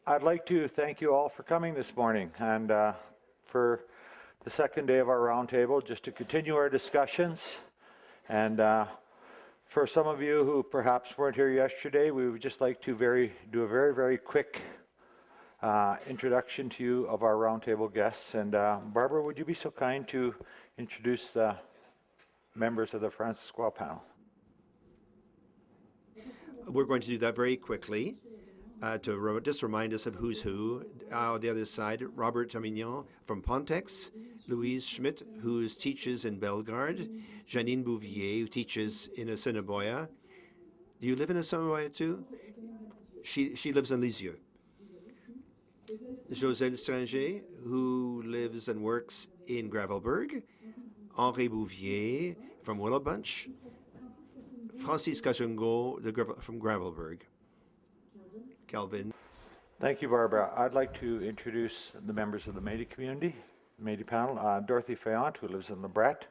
I'd like to thank you all for coming this morning and for the second day of our roundtable, just to continue our discussions. And for some of you who perhaps weren't here yesterday, we would just like to do a very quick introduction to you of our roundtable guests. And Barbara, would you be so kind to introduce the members of the fransaskoise panel? We're going to do that very quickly to just remind us of who's who. On the other side, Robert Carignan from Pontex, Louise Schmidt, who teaches in Bellegarde, Janine Bouvier, who teaches in Assiniboia. Do you live in Assiniboia too? She lives in Lisieux. Joselle Stringer, who lives and works in Gravelbourg. Henri Bouvier from Willow Bunch. Francis Cajungo from Gravelbourg. Calvin. Thank you, Barbara. I'd like to introduce the members of the Métis community, Métis panel. Dorothy Fayant, who lives in Lebret,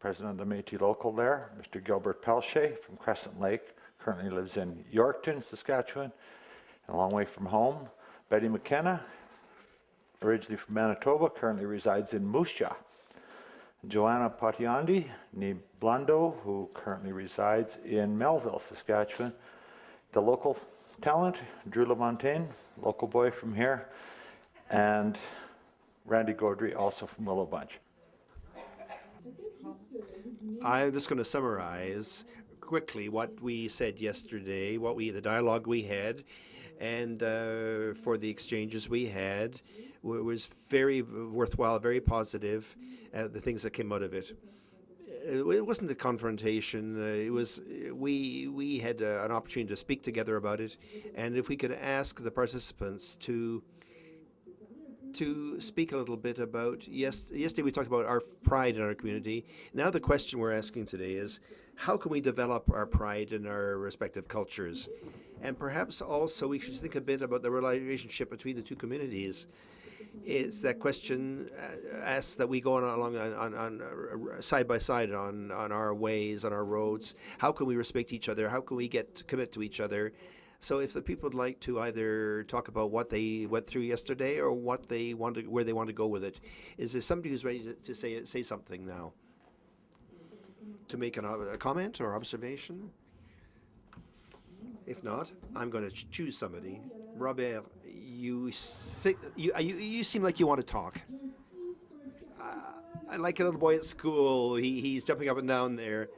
president of the Métis Local there. Mr. Gilbert Pelche from Crescent Lake, currently lives in Yorkton, Saskatchewan, a long way from home. Betty Mckenna, originally from Manitoba, currently resides in Moose Jaw. Joanna Potiondi, nee Blando, who currently resides in Melville, Saskatchewan. The local talent, Drew LaMontagne, local boy from here, and Randy Gaudry, also from Willow Bunch. I'm just going to summarize quickly what we said yesterday, the dialogue we had, and for the exchanges we had. It was very worthwhile, very positive, the things that came out of it. It wasn't a confrontation. It was we had an opportunity to speak together about it, and if we could ask the participants to speak a little bit about, yesterday we talked about our pride in our community. Now the question we're asking today is, how can we develop our pride in our respective cultures? And perhaps also we should think a bit about the relationship between the two communities. It's that question asks that we go on side by side on our ways, on our roads. How can we respect each other? How can we commit to each other? So if the people would like to either talk about what they went through yesterday or where they want to go with it, is there somebody who's ready to say something now? To make a comment or observation? If not, I'm going to choose somebody. Robert, you seem like you want to talk. I like a little boy at school. He's jumping up and down there.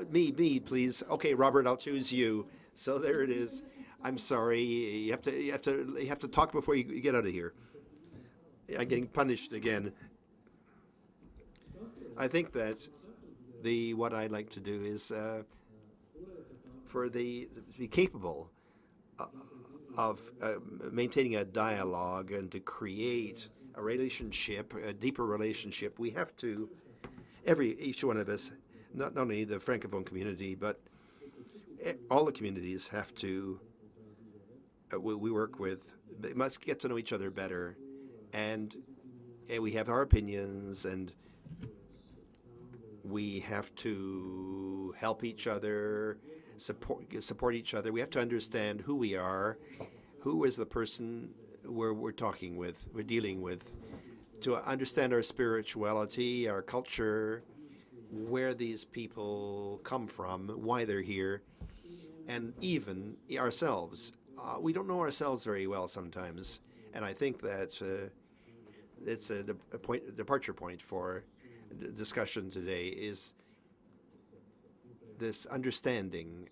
Me, please. Okay, Robert, I'll choose you. So there it is. I'm sorry. You have to talk before you get out of here. I'm getting punished again. I think that what I'd like to do is to be capable of maintaining a dialogue and to create a relationship, a deeper relationship. We have to, each one of us, not only the Francophone community, but all the communities have to, we work with, they must get to know each other better. And we have our opinions, and we have to help each other, support each other. We have to understand who we are, who is the person we're talking with, we're dealing with, to understand our spirituality, our culture, where these people come from, why they're here, and even ourselves. We don't know ourselves very well sometimes, and I think that it's a departure point for the discussion today is this understanding,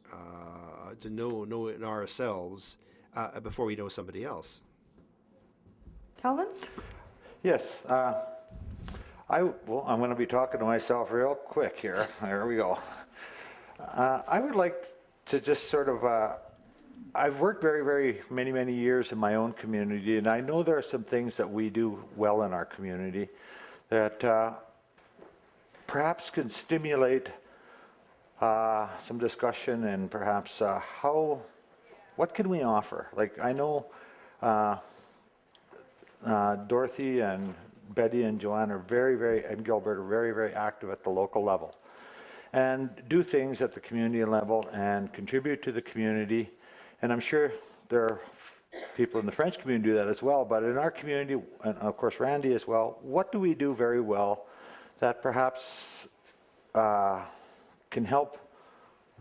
to know ourselves before we know somebody else. Calvin? Yes. I'm going to be talking to myself real quick here. There we go. I would like to just sort of, I've worked very many years in my own community, and I know there are some things that we do well in our community that perhaps can stimulate some discussion and perhaps what can we offer? Like, I know Dorothy and Betty and Joanne are and Gilbert are very active at the local level and do things at the community level and contribute to the community. And I'm sure there are people in the French community do that as well, but in our community, and of course Randy as well, what do we do very well that perhaps can help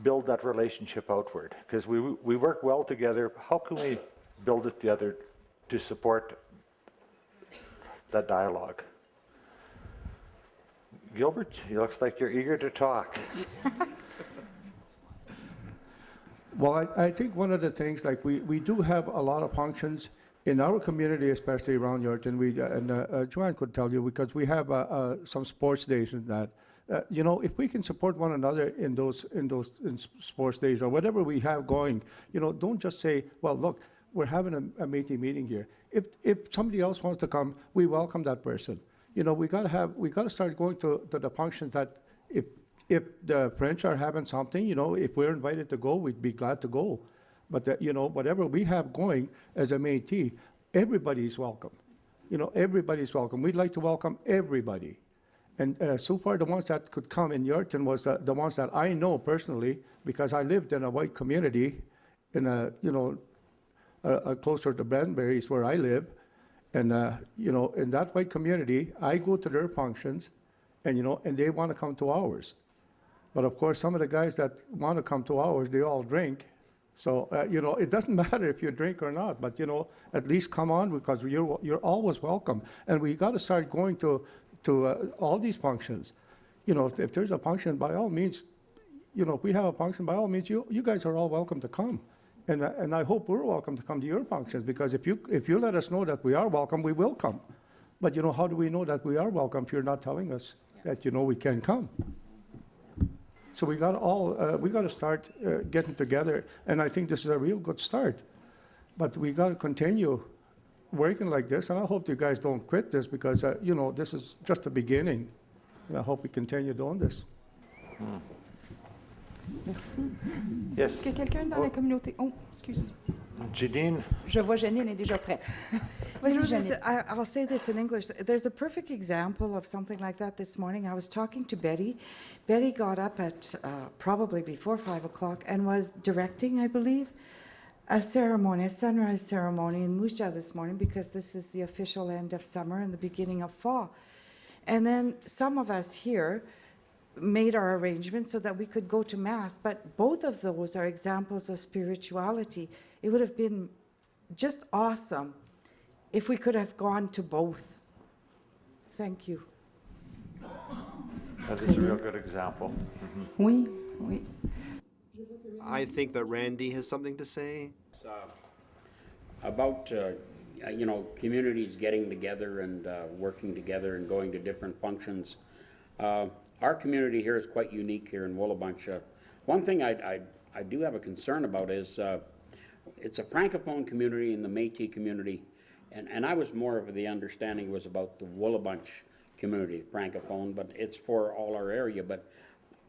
build that relationship outward? Because we work well together. How can we build it together to support that dialogue? Gilbert, it looks like you're eager to talk. Well, I think one of the things, like we do have a lot of functions in our community, especially around Yorkton. And Joanne could tell you, because we have some sports days and that. You know, if we can support one another in those sports days or whatever we have going, you know, don't just say, well, look, we're having a Métis meeting here. If somebody else wants to come, we welcome that person. You know, we got to start going to the functions that if the French are having something, you know, if we're invited to go, we'd be glad to go. But, you know, whatever we have going as a Métis, everybody's welcome. You know, everybody's welcome. We'd like to welcome everybody. And so far, the ones that could come in Yorkton was the ones that I know personally, because I lived in a white community in closer to Banbury is where I live. And, you know, in that white community, I go to their functions and, you know, and they want to come to ours. But of course, some of the guys that want to come to ours, they all drink. So, you know, it doesn't matter if you drink or not, but, you know, at least come on, because you're always welcome. And we got to start going to all these functions. You know, if there's a function, by all means, you know, if we have a function, by all means, you guys are all welcome to come. And I hope we're welcome to come to your functions, because if you let us know that we are welcome, we will come. But, you know, how do we know that we are welcome if you're not telling us that, you know, we can come? So we got to start getting together, and I think this is a real good start. But we got to continue working like this, and I hope you guys don't quit this, because you know, this is just the beginning, and I hope we continue doing this. Merci. Yes. Est-ce que quelqu'un dans la communauté... Oh, excuse. Janine, Je vois Janine est déjà prête. You know, Vas-y, Janine. I'll say this in English. There's a perfect example of something like that this morning. I was talking to Betty. Betty got up at probably before 5 o'clock and was directing, I believe, a ceremony, a sunrise ceremony in Musja this morning, because this is the official end of summer and the beginning of fall. And then some of us here made our arrangements so that we could go to Mass, but both of those are examples of spirituality. It would have been just awesome if we could have gone to both. Thank you. that is a real good example. Oui, oui. I think that Randy has something to say. About you know, communities getting together and working together and going to different functions. Our community here is quite unique here in Willow Bunch. One thing I do have a concern about is it's a Francophone community and the Métis community, and I was more of the understanding was about the Willow Bunch community, Francophone, but it's for all our area. But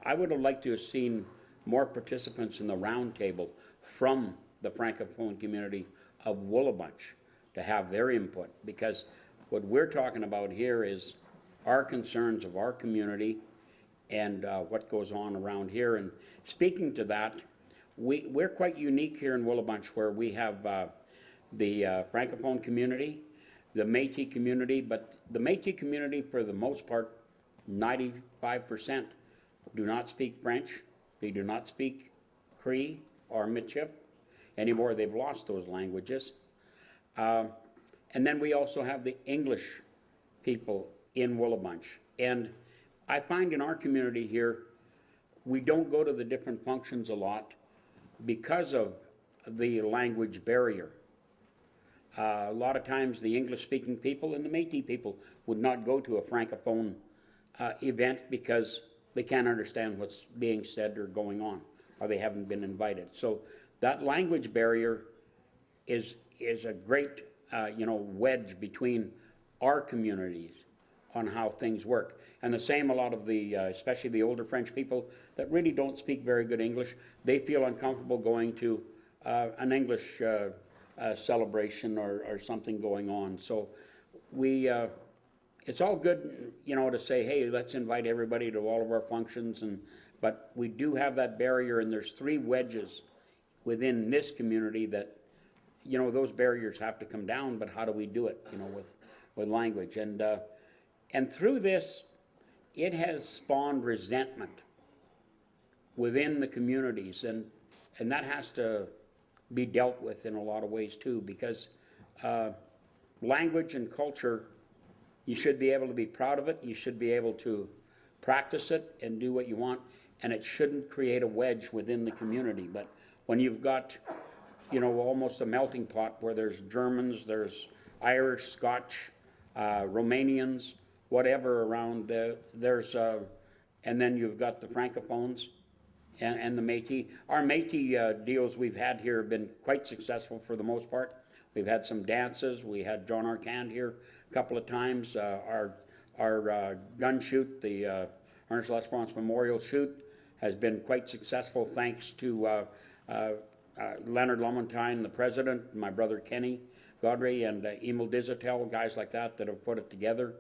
I would have liked to have seen more participants in the roundtable from the Francophone community of Willow Bunch to have their input, because what we're talking about here is our concerns of our community and what goes on around here. And speaking to that, we're quite unique here in Willow Bunch, where we have the Francophone community, the Métis community, but the Métis community, for the most part, 95% do not speak French. They do not speak Cree or Michif anymore. They've lost those languages. And then we also have the English people in Willow Bunch. And I find in our community here, we don't go to the different functions a lot because of the language barrier. A lot of times the English-speaking people and the Métis people would not go to a Francophone event because they can't understand what's being said or going on, or they haven't been invited. So that language barrier is a great wedge between our communities on how things work. And the same, a lot of the, especially the older French people that really don't speak very good English, they feel uncomfortable going to an English celebration or something going on. So we, it's all good, to say, hey, let's invite everybody to all of our functions, but we do have that barrier, and there's 3 wedges within this community that, you know, those barriers have to come down, but how do we do it, you know, with language? And through this, it has spawned resentment within the communities, and that has to be dealt with in a lot of ways too, because language and culture, you should be able to be proud of it, you should be able to practice it and do what you want, and it shouldn't create a wedge within the community. But when you've got, you know, almost a melting pot where there's Germans, there's Irish, Scotch, Romanians, whatever around, and then you've got the Francophones and the Métis. Our Métis deals we've had here have been quite successful for the most part. We've had some dances. We had John Arcand here a couple of times. Our gun shoot, the Ernest L'Esperance Memorial Shoot, has been quite successful thanks to Leonard Lamontagne, the president, my brother Kenny Gaudry, and Emil Dizitel, guys like that have put it together.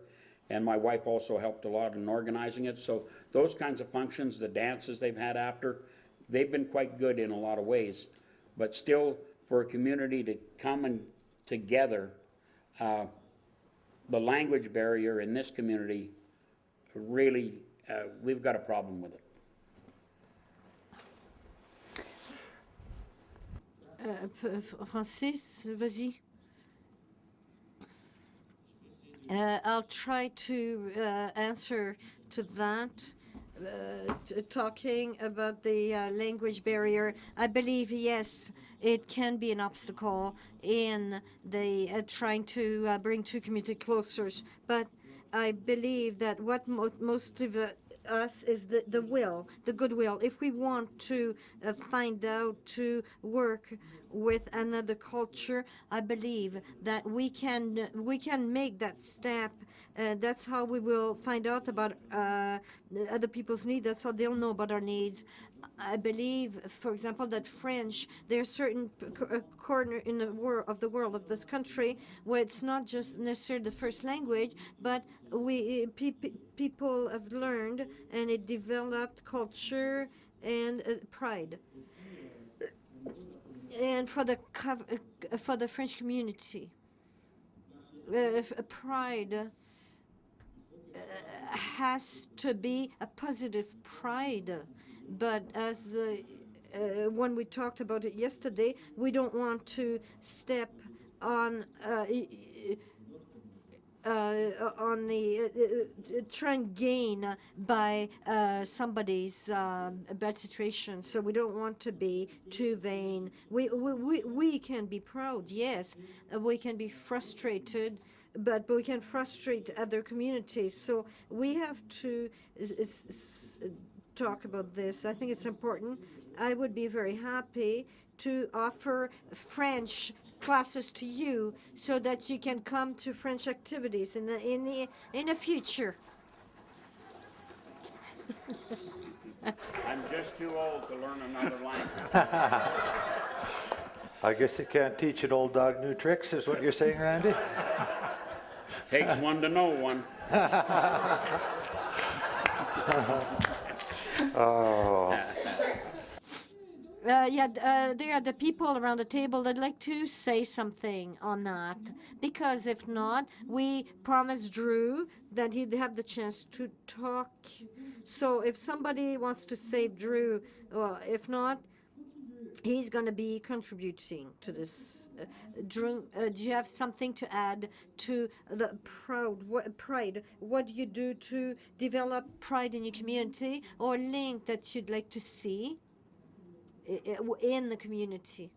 And my wife also helped a lot in organizing it. So those kinds of functions, the dances they've had after, they've been quite good in a lot of ways. But still, for a community to come and together, the language barrier in this community, really, we've got a problem with it. Francis, vas-y. I'll try to answer to that. Talking about the language barrier, I believe, yes, it can be an obstacle in the trying to bring two communities closer. But I believe that what most of us is the will, the goodwill. If we want to find out to work with another culture, I believe that we can make that step. That's how we will find out about other people's needs. That's how they'll know about our needs. I believe, for example, that French, there are certain corner in the world of this country where it's not just necessarily the first language, but people have learned and it developed culture and pride. And for the French community, pride has to be a positive pride. But as when we talked about it yesterday, we don't want to step on the try and gain by somebody's bad situation. So we don't want to be too vain. We can be proud, yes. We can be frustrated, but we can frustrate other communities. So we have to talk about this. I think it's important. I would be very happy to offer French classes to you so that you can come to French activities in the future. I'm just too old to learn another language. I guess you can't teach an old dog new tricks, is what you're saying, Randy? Takes one to know one. Oh. There are the people around the table that'd like to say something on that, because if not, we promised Drew that he'd have the chance to talk. So if somebody wants to save Drew, well, if not, he's going to be contributing to this. Drew, do you have something to add to the pride? What do you do to develop pride in your community, or a link that you'd like to see in the community?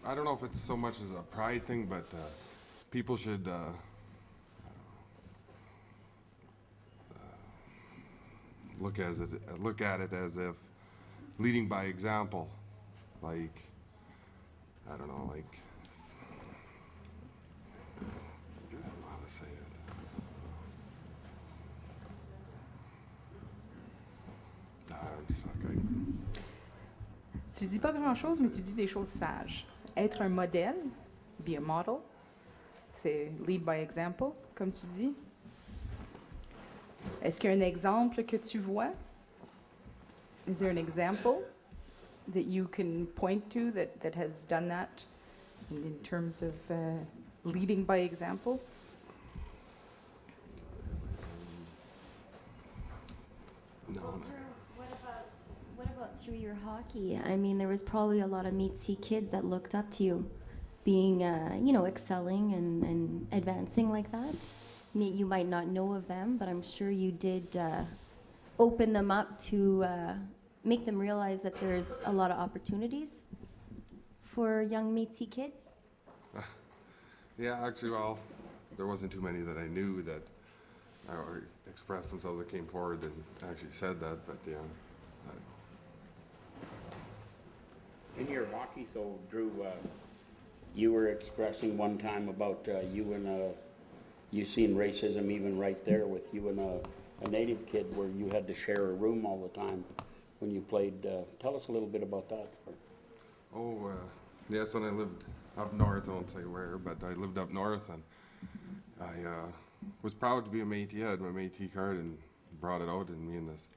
I don't know if it's so much as a pride thing, but people should look at it as if leading by example, like, I don't know, like, I don't know how to say it. I'm stuck. Tu dis pas grand-chose, mais tu dis des choses sages. Être un modèle, be a model, c'est lead by example, comme tu dis. Est-ce qu'il y a un exemple que tu vois? Is there an example that you can point to that has done that in terms of leading by example? No, no. What about through your hockey? I mean, there was probably a lot of Métis kids that looked up to you, being, excelling and advancing like that. You might not know of them, but I'm sure you did open them up to make them realize that there's a lot of opportunities for young Métis kids. Yeah, actually, well, there wasn't too many that I knew that expressed themselves that came forward and actually said that, but yeah. In your hockey, so Drew, you were expressing one time about you seen racism even right there with you and a native kid where you had to share a room all the time when you played. Tell us a little bit about that. Oh, yes, when I lived up north, I won't say where, but I lived up north, and I was proud to be a Métis. I had my Métis card and brought it out, and me and this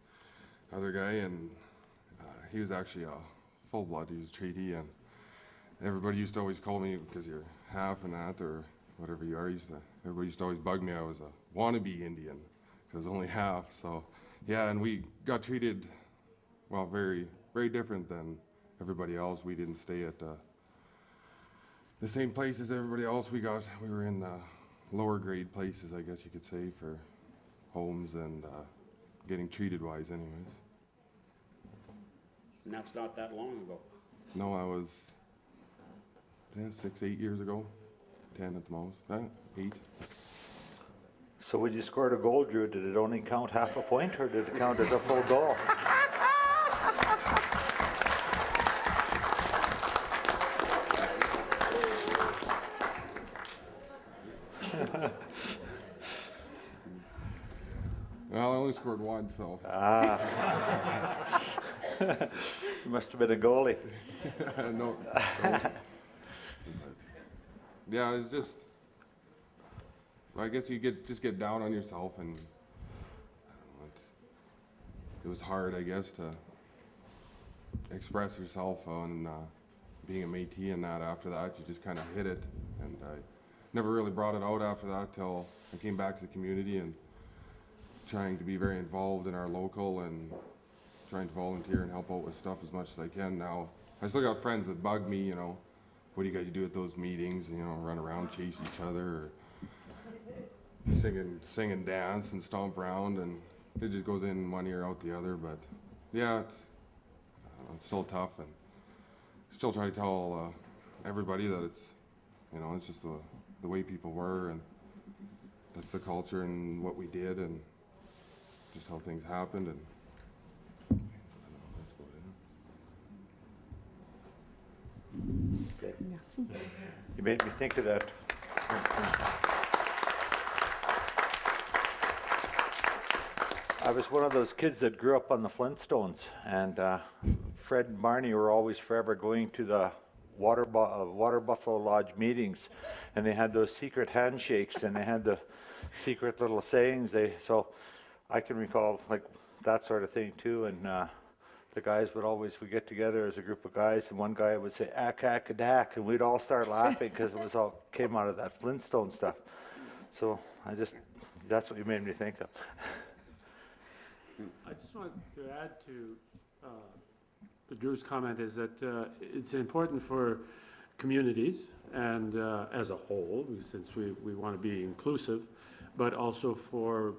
other guy, and he was actually a full-blood, he was treaty, and everybody used to always call me, because you're half and that, or whatever you are, everybody used to always bug me. I was a wannabe Indian, because I was only half, so yeah, and we got treated, well, very, very different than everybody else. We didn't stay at the same place as everybody else. We were in lower grade places, I guess you could say, for homes and getting treated wise anyways. And that's not that long ago. No, I was 6, 8 years ago, 10 at the most, 8. So when you scored a goal, Drew, did it only count half a point or did it count as a full goal? Well, I only scored one, so. You must have been a goalie. No. Yeah, it's just, I guess you just get down on yourself, and I don't know, it was hard, I guess, to express yourself on being a Métis, and that after that you just kind of hit it, and I never really brought it out after that till I came back to the community and trying to be very involved in our local and trying to volunteer and help out with stuff as much as I can. Now I still got friends that bug me, what do you guys do at those meetings, run around, chase each other, or sing and dance and stomp around, and it just goes in one ear out the other. But yeah, it's still tough, and still try to tell everybody that it's just the way people were, and that's the culture and what we did, and just how things happened, and that's about it. Merci. You made me think of that. I was one of those kids that grew up on the Flintstones, and Fred and Barney were always forever going to the Water Buffalo Lodge meetings, and they had those secret handshakes, and they had the secret little sayings. So I can recall like that sort of thing too, and the guys would get together as a group of guys, and one guy would say "ack-ack-a-dack," and we'd all start laughing because it was all came out of that Flintstone stuff. So that's what you made me think of. I just want to add to Drew's comment is that it's important for communities and as a whole, since we want to be inclusive, but also for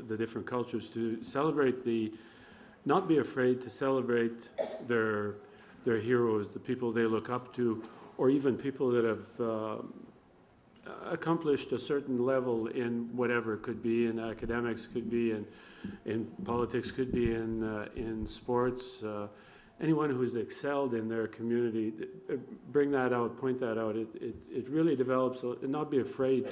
the different cultures to celebrate not be afraid to celebrate their heroes, the people they look up to, or even people that have accomplished a certain level in whatever, could be in academics, could be in politics, could be in sports, anyone who's excelled in their community, bring that out, point that out. It really develops, not be afraid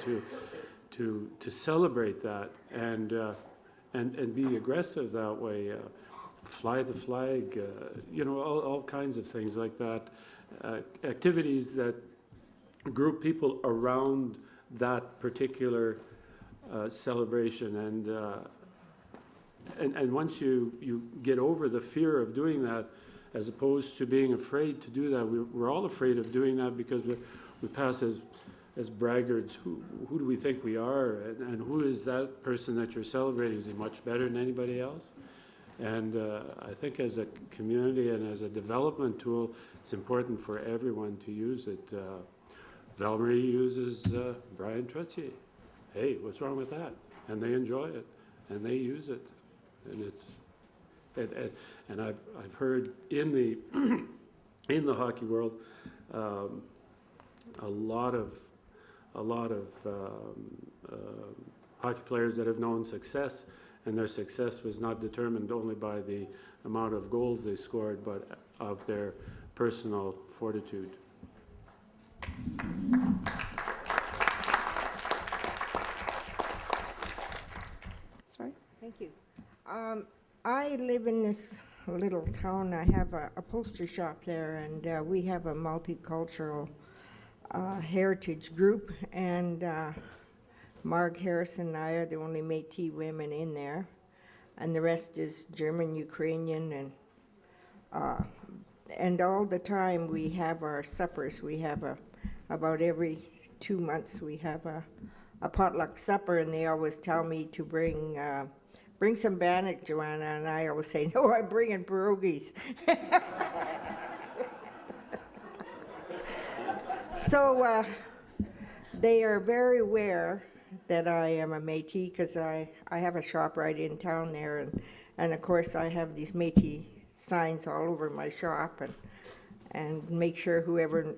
to celebrate that and be aggressive that way. Fly the flag, all kinds of things like that. Activities that group people around that particular celebration, and and once you get over the fear of doing that, as opposed to being afraid to do that, we're all afraid of doing that because we pass as braggarts. Who do we think we are, and who is that person that you're celebrating? Is he much better than anybody else? And I think as a community and as a development tool, it's important for everyone to use it. Valerie uses Brian Trottier. Hey, what's wrong with that? And they enjoy it, and they use it, and it's and I've heard in the in the hockey world a lot of hockey players that have known success, and their success was not determined only by the amount of goals they scored, but of their personal fortitude. Sorry? Thank you. I live in this little town. I have a upholstery shop there, and we have a multicultural heritage group, and Marg Harrison and I are the only Métis women in there, and the rest is German, Ukrainian, and all the time we have our suppers. We have about every 2 months we have a potluck supper, and they always tell me to bring some bannock, Joanna, and I always say, no, I'm bringing pierogies. So they are very aware that I am a Métis, because I have a shop right in town there, and of course I have these Métis signs all over my shop, and make sure whoever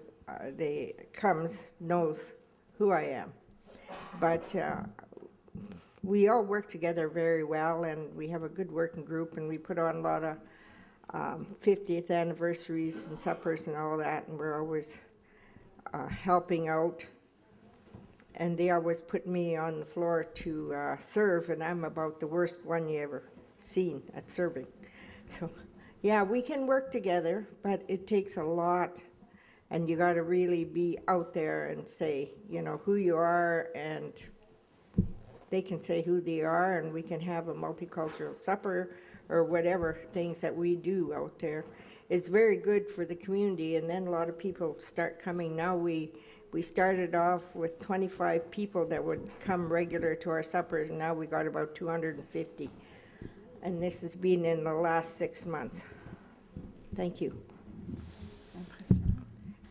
they comes knows who I am. But we all work together very well, and we have a good working group, and we put on a lot of 50th anniversaries and suppers and all that, and we're always helping out. And they always put me on the floor to serve, and I'm about the worst one you ever seen at serving. So, yeah, we can work together, but it takes a lot, and you got to really be out there and say, you know, who you are, and they can say who they are, and we can have a multicultural supper or whatever things that we do out there. It's very good for the community, and then a lot of people start coming. Now we started off with 25 people that would come regular to our suppers, and now we got about 250. And this has been in the last 6 months. Thank you.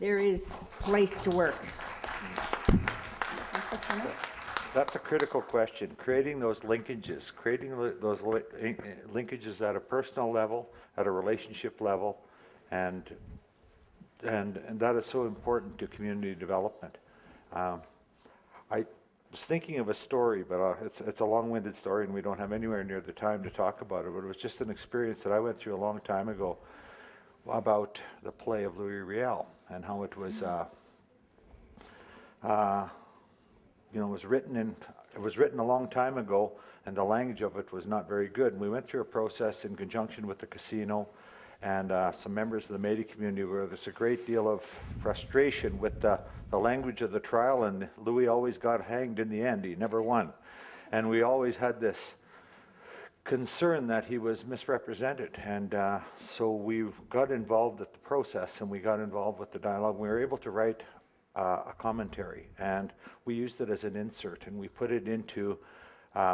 There is place to work. That's a critical question, creating those linkages, linkages at a personal level, at a relationship level, and that is so important to community development. I was thinking of a story, but it's a long-winded story, and we don't have anywhere near the time to talk about it, but it was just an experience that I went through a long time ago about the play of Louis Riel, and how it was you know, it was written a long time ago, and the language of it was not very good. And we went through a process in conjunction with the casino and some members of the Métis community where there's a great deal of frustration with the language of the trial, and Louis always got hanged in the end. He never won. And we always had this concern that he was misrepresented, and so we got involved with the process, and we got involved with the dialogue. We were able to write a commentary, and we used it as an insert, and we put it into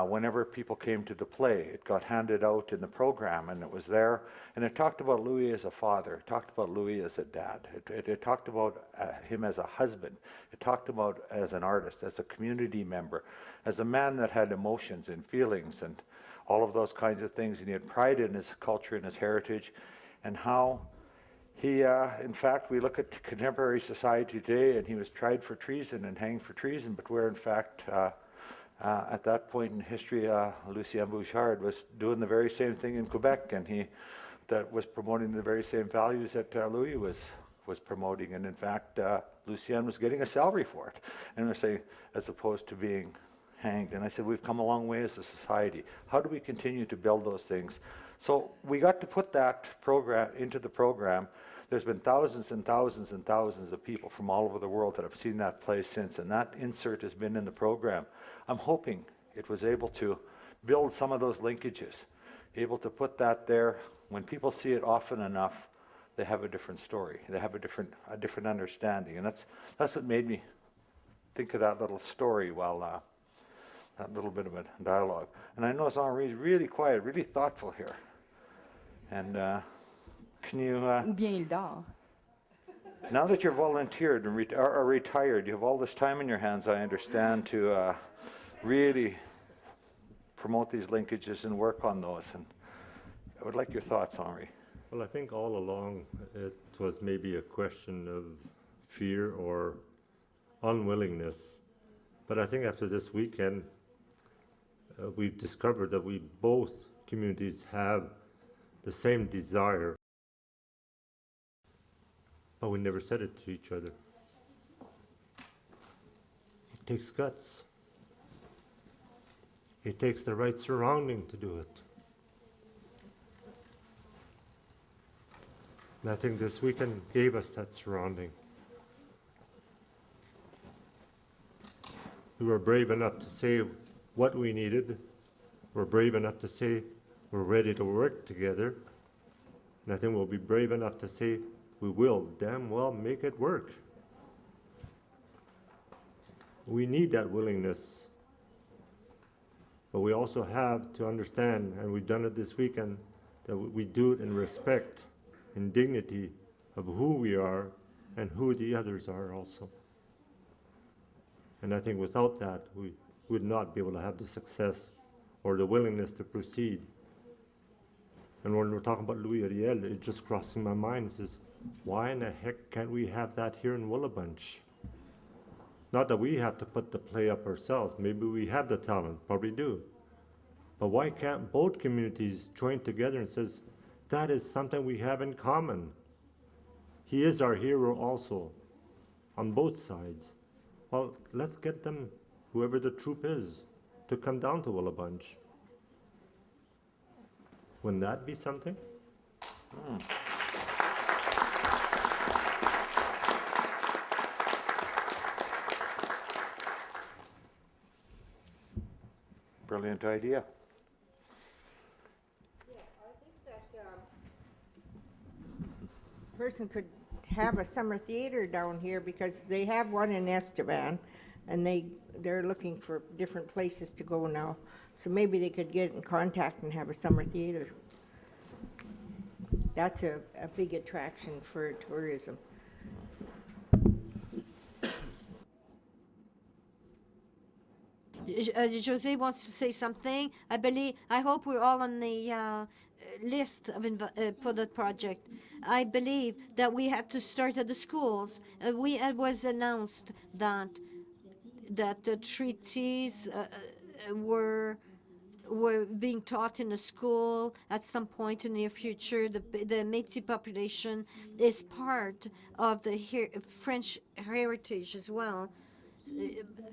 whenever people came to the play. It got handed out in the program, and it was there, and it talked about Louis as a father, it talked about Louis as a dad, it talked about him as a husband, it talked about as an artist, as a community member, as a man that had emotions and feelings and all of those kinds of things, and he had pride in his culture and his heritage, and how he, in fact, we look at contemporary society today, and he was tried for treason and hanged for treason, but where in fact, at that point in history, Lucien Bouchard was doing the very same thing in Quebec, and he that was promoting the very same values that Louis was promoting, and in fact, Lucien was getting a salary for it, and they're saying, as opposed to being hanged. And I said, we've come a long way as a society. How do we continue to build those things? So we got to put that program into the program. There's been thousands and thousands and thousands of people from all over the world that have seen that play since, and that insert has been in the program. I'm hoping it was able to build some of those linkages. able to put that there. When people see it often enough, they have a different story. They have a different understanding, and that's what made me think of that little story while that little bit of a dialogue. And I notice Henri's really quiet, really thoughtful here. And can you, Ou bien il dort. now that you're volunteered and are retired, you have all this time in your hands, I understand, to really promote these linkages and work on those. And I would like your thoughts, Henri. Well, I think all along it was maybe a question of fear or unwillingness. But I think after this weekend, we've discovered that we both communities have the same desire, but we never said it to each other. It takes guts. It takes the right surrounding to do it. And I think this weekend gave us that surrounding. We were brave enough to say what we needed. We're brave enough to say we're ready to work together. And I think we'll be brave enough to say we will damn well make it work. We need that willingness. But we also have to understand, and we've done it this weekend, that we do it in respect and dignity of who we are and who the others are also. And I think without that, we would not be able to have the success or the willingness to proceed. And when we're talking about Louis Ariel, it's just crossing my mind. It says, why in the heck can't we have that here in Willow Bunch? Not that we have to put the play up ourselves. Maybe we have the talent, probably do. But why can't both communities join together and says, that is something we have in common. He is our hero also, on both sides. Well, let's get them, whoever the troop is, to come down to Willow Bunch. Wouldn't that be something? Brilliant idea. Person could have a summer theater down here because they have one in Estevan, and they're looking for different places to go now. So maybe they could get in contact and have a summer theater. That's a big attraction for tourism. Jose wants to say something. I hope we're all on the list of for the project. I believe that we had to start at the schools. It was announced that the treaties were being taught in the school at some point in the near future. The Métis population is part of the French heritage as well.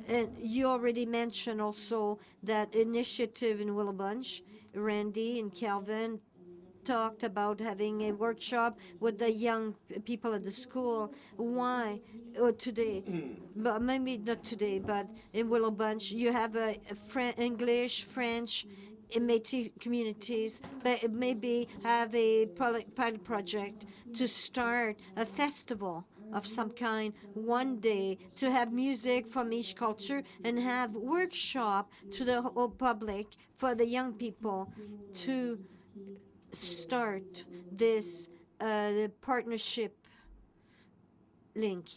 And you already mentioned also that initiative in Willow Bunch. Randy and Calvin talked about having a workshop with the young people at the school. Why? Today, but maybe not today, but in Willow Bunch, you have English, French, Métis communities, but maybe have a pilot project to start a festival of some kind one day, to have music from each culture and have workshop to the whole public for the young people to start this partnership link.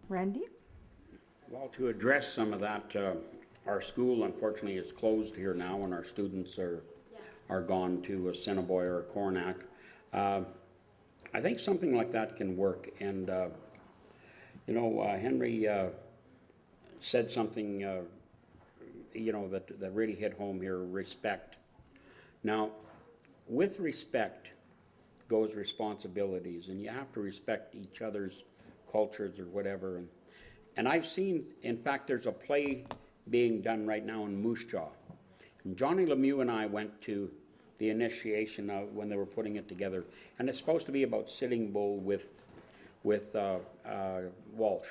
Randy? Well, to address some of that, our school unfortunately is closed here now, and our students are gone to Assiniboia or Coronach. I think something like that can work, and Henry said something that really hit home here: respect. Now, with respect goes responsibilities, and you have to respect each other's cultures or whatever. And I've seen, in fact, there's a play being done right now in Moose Jaw. And Johnny Lemieux and I went to the initiation of when they were putting it together. And it's supposed to be about Sitting Bull with Walsh.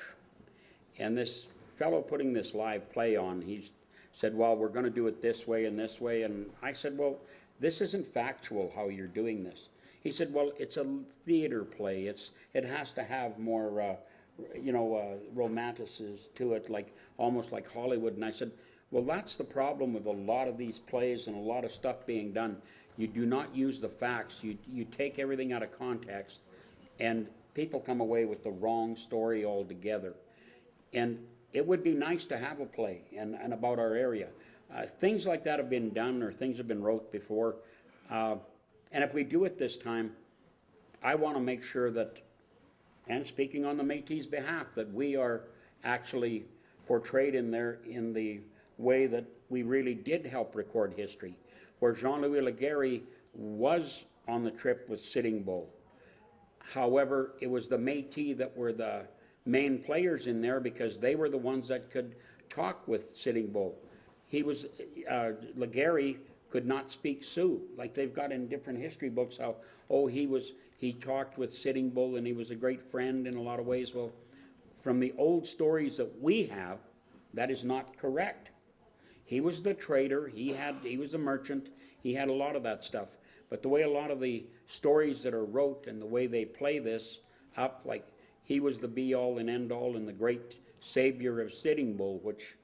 And this fellow putting this live play on, he's said, well, we're gonna do it this way, and I said, well, this isn't factual how you're doing this. He said, well, it's a theater play, it has to have more, romanticism to it, like, almost like Hollywood, and I said, well, that's the problem with a lot of these plays and a lot of stuff being done. You do not use the facts, you take everything out of context, and people come away with the wrong story altogether. And it would be nice to have a play and about our area. Things like that have been done, or things have been wrote before. And if we do it this time, I want to make sure that, and speaking on the Métis' behalf, that we are actually portrayed in there in the way that we really did help record history, where Jean-Louis Laguerre was on the trip with Sitting Bull. However, it was the Métis that were the main players in there because they were the ones that could talk with Sitting Bull. He was, Laguerre could not speak Sioux, like they've got in different history books how, oh, he talked with Sitting Bull and he was a great friend in a lot of ways. Well, from the old stories that we have, that is not correct. He was the trader, he was the merchant, he had a lot of that stuff. But the way a lot of the stories that are wrote and the way they play this up, like he was the be-all and end-all and the great savior of Sitting Bull, which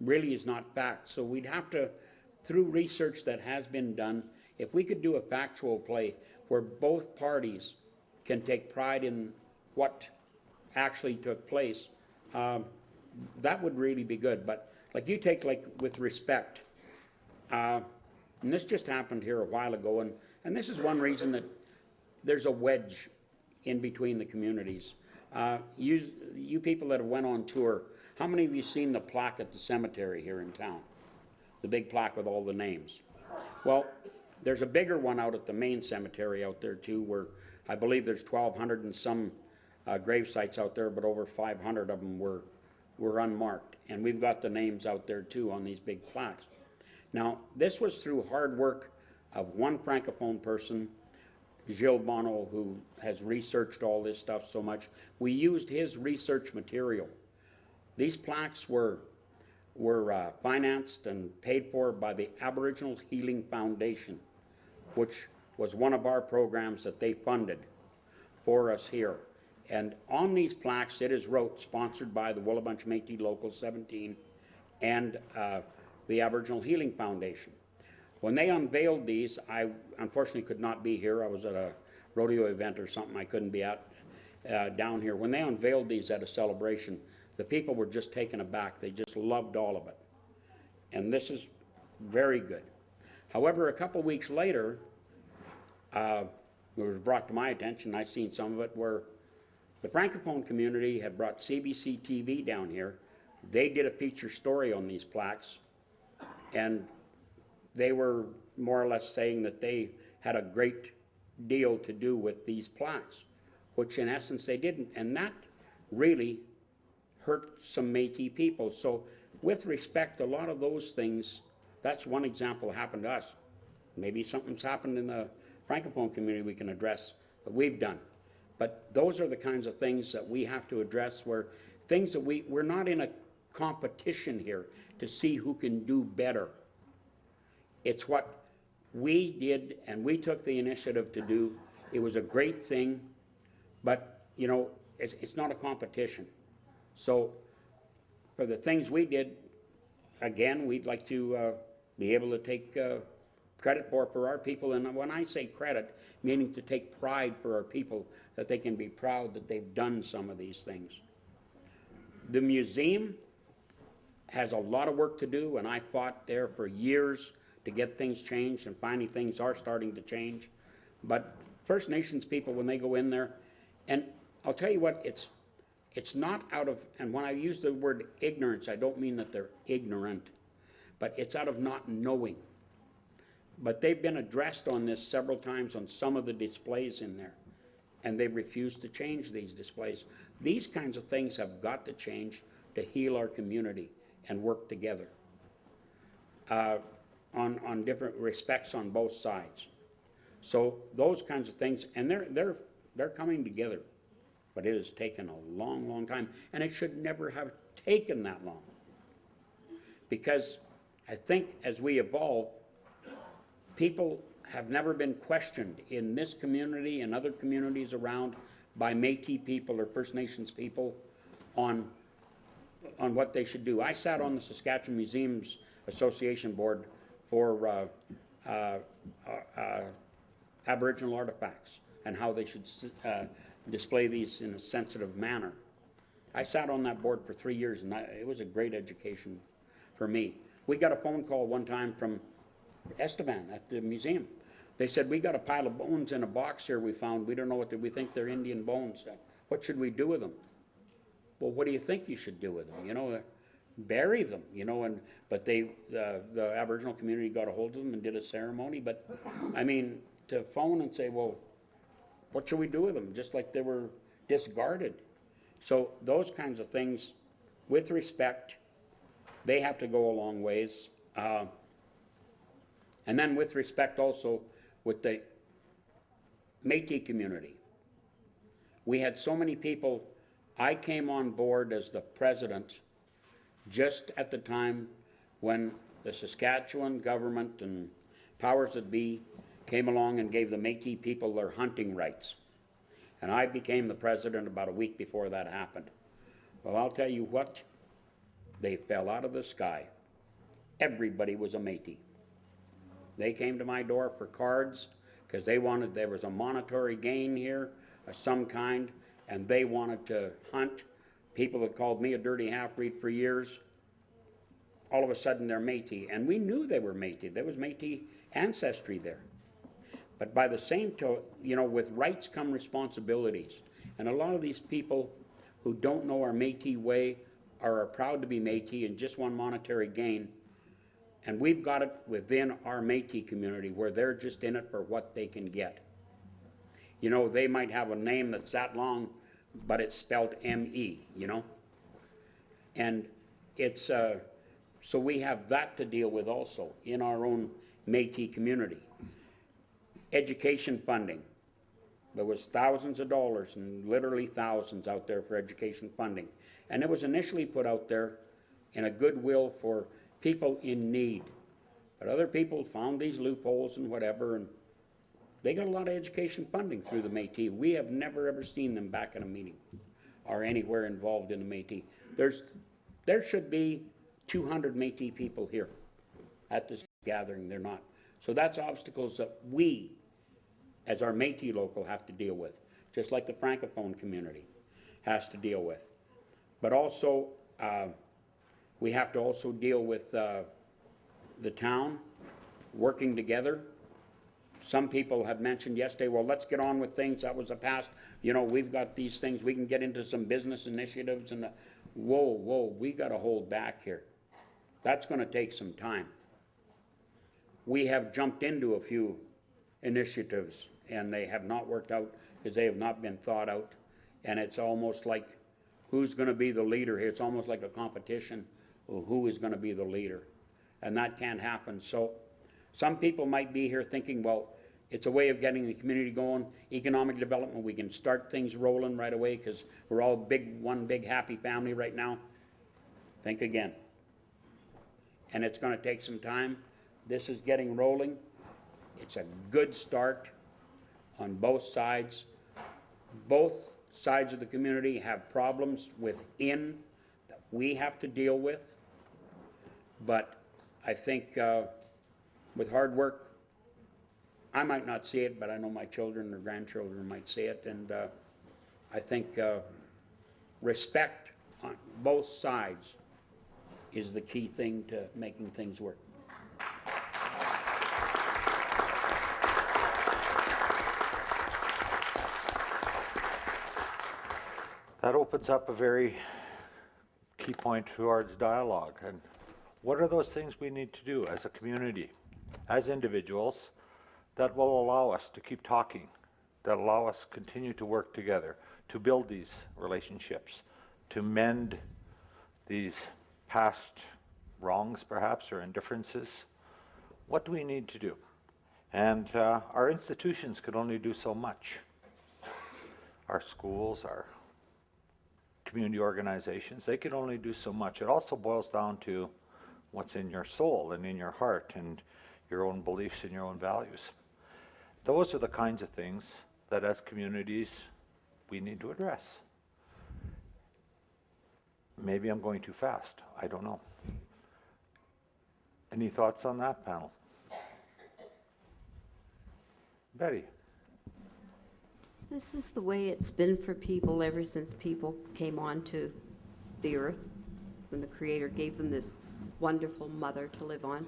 really is not fact. So we'd have to, through research that has been done, if we could do a factual play where both parties can take pride in what actually took place, that would really be good. But like you take, like with respect, and this just happened here a while ago, and this is one reason that there's a wedge in between the communities. You people that have went on tour, how many of you seen the plaque at the cemetery here in town? The big plaque with all the names. Well, there's a bigger one out at the main cemetery out there too, where I believe there's 1,200 and some grave sites out there, but over 500 of them were unmarked. And we've got the names out there too on these big plaques. Now, this was through hard work of one Francophone person, Gilles Bono, who has researched all this stuff so much. We used his research material. These plaques were financed and paid for by the Aboriginal Healing Foundation, which was one of our programs that they funded for us here. And on these plaques, it is wrote, sponsored by the Willow Bunch Métis Local 17 and the Aboriginal Healing Foundation. When they unveiled these, I unfortunately could not be here. I was at a rodeo event or something I couldn't be at down here. When they unveiled these at a celebration, the people were just taken aback. They just loved all of it. And this is very good. However, a couple weeks later, it was brought to my attention, I've seen some of it, where the Francophone community had brought CBC TV down here. They did a feature story on these plaques, and they were more or less saying that they had a great deal to do with these plaques, which in essence they didn't, and that really hurt some Métis people. So with respect, a lot of those things, that's one example happened to us. Maybe something's happened in the Francophone community we can address that we've done. But those are the kinds of things that we have to address, where things that we're not in a competition here to see who can do better. It's what we did and we took the initiative to do. It was a great thing, but you know, it's not a competition. So for the things we did, again, we'd like to be able to take credit for our people. And when I say credit, meaning to take pride for our people, that they can be proud that they've done some of these things. The museum has a lot of work to do, and I fought there for years to get things changed, and finally things are starting to change. But First Nations people, when they go in there, and I'll tell you what, it's not out of, and when I use the word ignorance, I don't mean that they're ignorant, but it's out of not knowing. But they've been addressed on this several times on some of the displays in there, and they refuse to change these displays. These kinds of things have got to change to heal our community and work together on different respects on both sides. So those kinds of things, and they're coming together, but it has taken a long, long time, and it should never have taken that long, because I think as we evolve, people have never been questioned in this community and other communities around by Métis people or First Nations people on what they should do. I sat on the Saskatchewan Museums Association board for Aboriginal artifacts and how they should display these in a sensitive manner. I sat on that board for 3 years, and it was a great education for me. We got a phone call one time from Estevan at the museum. They said, we got a pile of bones in a box here we found. We don't know what, we think they're Indian bones. What should we do with them? Well, what do you think you should do with them? You know, bury them, you know, but the Aboriginal community got a hold of them and did a ceremony. But, I mean, to phone and say, well, what should we do with them? Just like they were discarded. So those kinds of things, with respect, they have to go a long ways. And then with respect also with the Métis community. We had so many people. I came on board as the president just at the time when the Saskatchewan government and powers that be came along and gave the Métis people their hunting rights. And I became the president about a week before that happened. Well, I'll tell you what, they fell out of the sky. Everybody was a Métis. They came to my door for cards because they wanted, there was a monetary gain here of some kind, and they wanted to hunt. People that called me a dirty half-breed for years, all of a sudden they're Métis. And we knew they were Métis. There was Métis ancestry there. But by the same token, you know, with rights come responsibilities. And a lot of these people who don't know our Métis way are proud to be Métis and just want monetary gain. And we've got it within our Métis community where they're just in it for what they can get. You know, they might have a name that's that long, but it's spelled M-E, you know? And it's, so we have that to deal with also in our own Métis community. Education funding. There was thousands of dollars and literally thousands out there for education funding. And it was initially put out there in a goodwill for people in need. But other people found these loopholes and whatever, and they got a lot of education funding through the Métis. We have never ever seen them back in a meeting or anywhere involved in the Métis. There should be 200 Métis people here at this gathering. They're not. So that's obstacles that we, as our Métis local, have to deal with, just like the Francophone community has to deal with. But also, we have to also deal with the town working together. Some people have mentioned yesterday, well, let's get on with things. That was the past. You know, we've got these things. We can get into some business initiatives. And whoa, we got to hold back here. That's going to take some time. We have jumped into a few initiatives, and they have not worked out because they have not been thought out. And it's almost like, who's going to be the leader here? It's almost like a competition of who is going to be the leader. And that can't happen. So some people might be here thinking, well, it's a way of getting the community going, economic development. We can start things rolling right away because we're all one big happy family right now. Think again. And it's going to take some time. This is getting rolling. It's a good start on both sides. Both sides of the community have problems within that we have to deal with. But I think with hard work, I might not see it, but I know my children or grandchildren might see it. And I think respect on both sides is the key thing to making things work. That opens up a very key point towards dialogue. And what are those things we need to do as a community, as individuals, that will allow us to keep talking, that allow us to continue to work together, to build these relationships, to mend these past wrongs perhaps or indifferences? What do we need to do? And our institutions could only do so much. Our schools, our community organizations, they can only do so much. It also boils down to what's in your soul and in your heart and your own beliefs and your own values. Those are the kinds of things that as communities we need to address. Maybe I'm going too fast. I don't know. Any thoughts on that, panel? Betty? This is the way it's been for people ever since people came onto the earth, when the Creator gave them this wonderful mother to live on,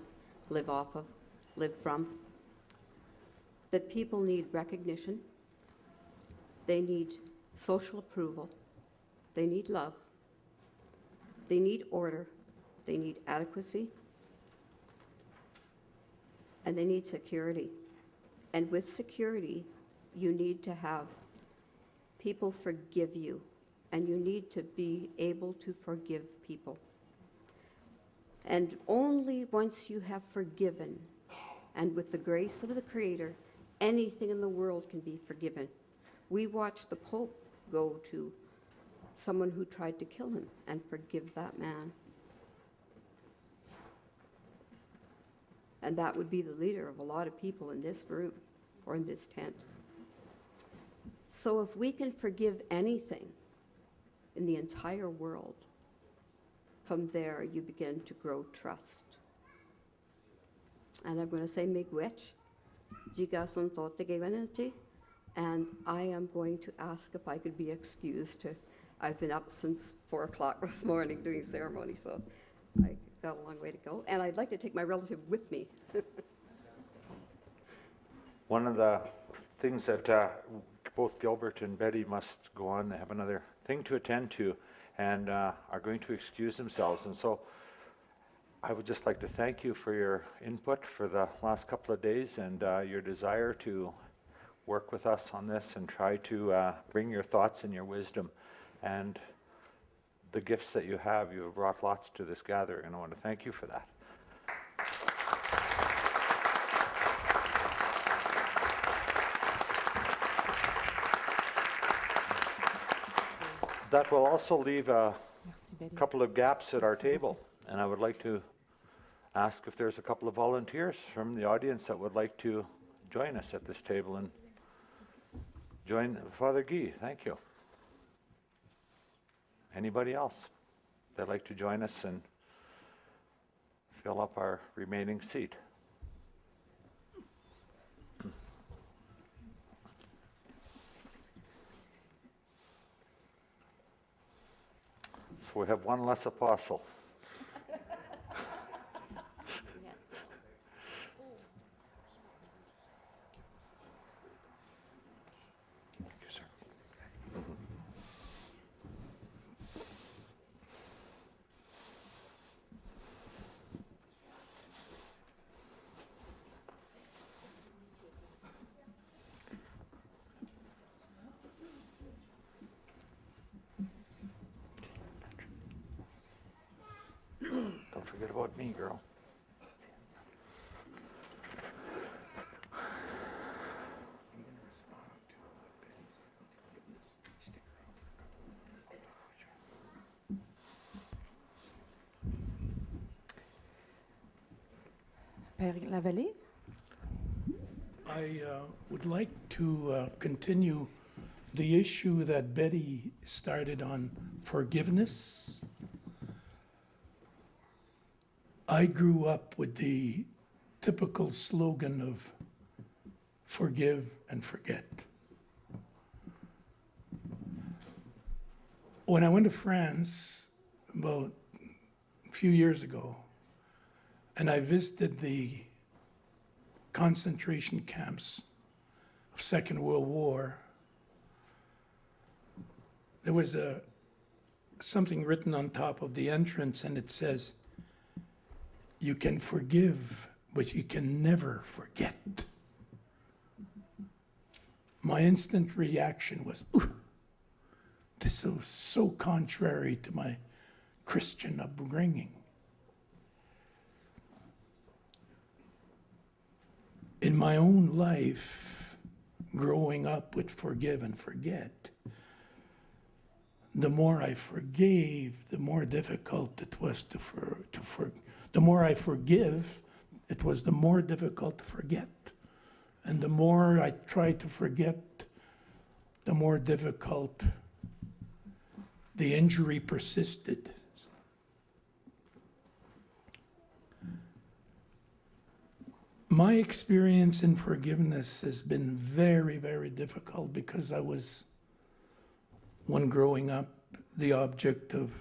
live off of, live from. That people need recognition, they need social approval, they need love, they need order, they need adequacy, and they need security. And with security, you need to have people forgive you, and you need to be able to forgive people. And only once you have forgiven, and with the grace of the Creator, anything in the world can be forgiven. We watched the Pope go to someone who tried to kill him and forgive that man. And that would be the leader of a lot of people in this room or in this tent. So if we can forgive anything in the entire world, from there you begin to grow trust. And I'm going to say miigwech, jigason tote gewanati, and I am going to ask if I could be excused. I've been up since 4 o'clock this morning doing ceremony, so I got a long way to go. And I'd like to take my relative with me. One of the things that both Gilbert and Betty must go on, they have another thing to attend to and are going to excuse themselves. And so I would just like to thank you for your input for the last couple of days and your desire to work with us on this and try to bring your thoughts and your wisdom and the gifts that you have. You have brought lots to this gathering, and I want to thank you for that. That will also leave a couple of gaps at our table, and I would like to ask if there's a couple of volunteers from the audience that would like to join us at this table and join Father Guy. Thank you. Anybody else that'd like to join us and fill up our remaining seat? So we have one less apostle. Don't forget about me, girl. Père Lavallée? I would like to continue the issue that Betty started on forgiveness. I grew up with the typical slogan of forgive and forget. When I went to France about a few years ago, and I visited the concentration camps of Second World War, there was something written on top of the entrance, and it says, "You can forgive, but you can never forget." My instant reaction was, "Ooh, this is so contrary to my Christian upbringing." In my own life, growing up with forgive and forget, the more I forgave, the more difficult it was The more I forgive, it was the more difficult to forget. And the more I tried to forget, the more difficult the injury persisted. My experience in forgiveness has been very, very difficult because I was, when growing up, the object of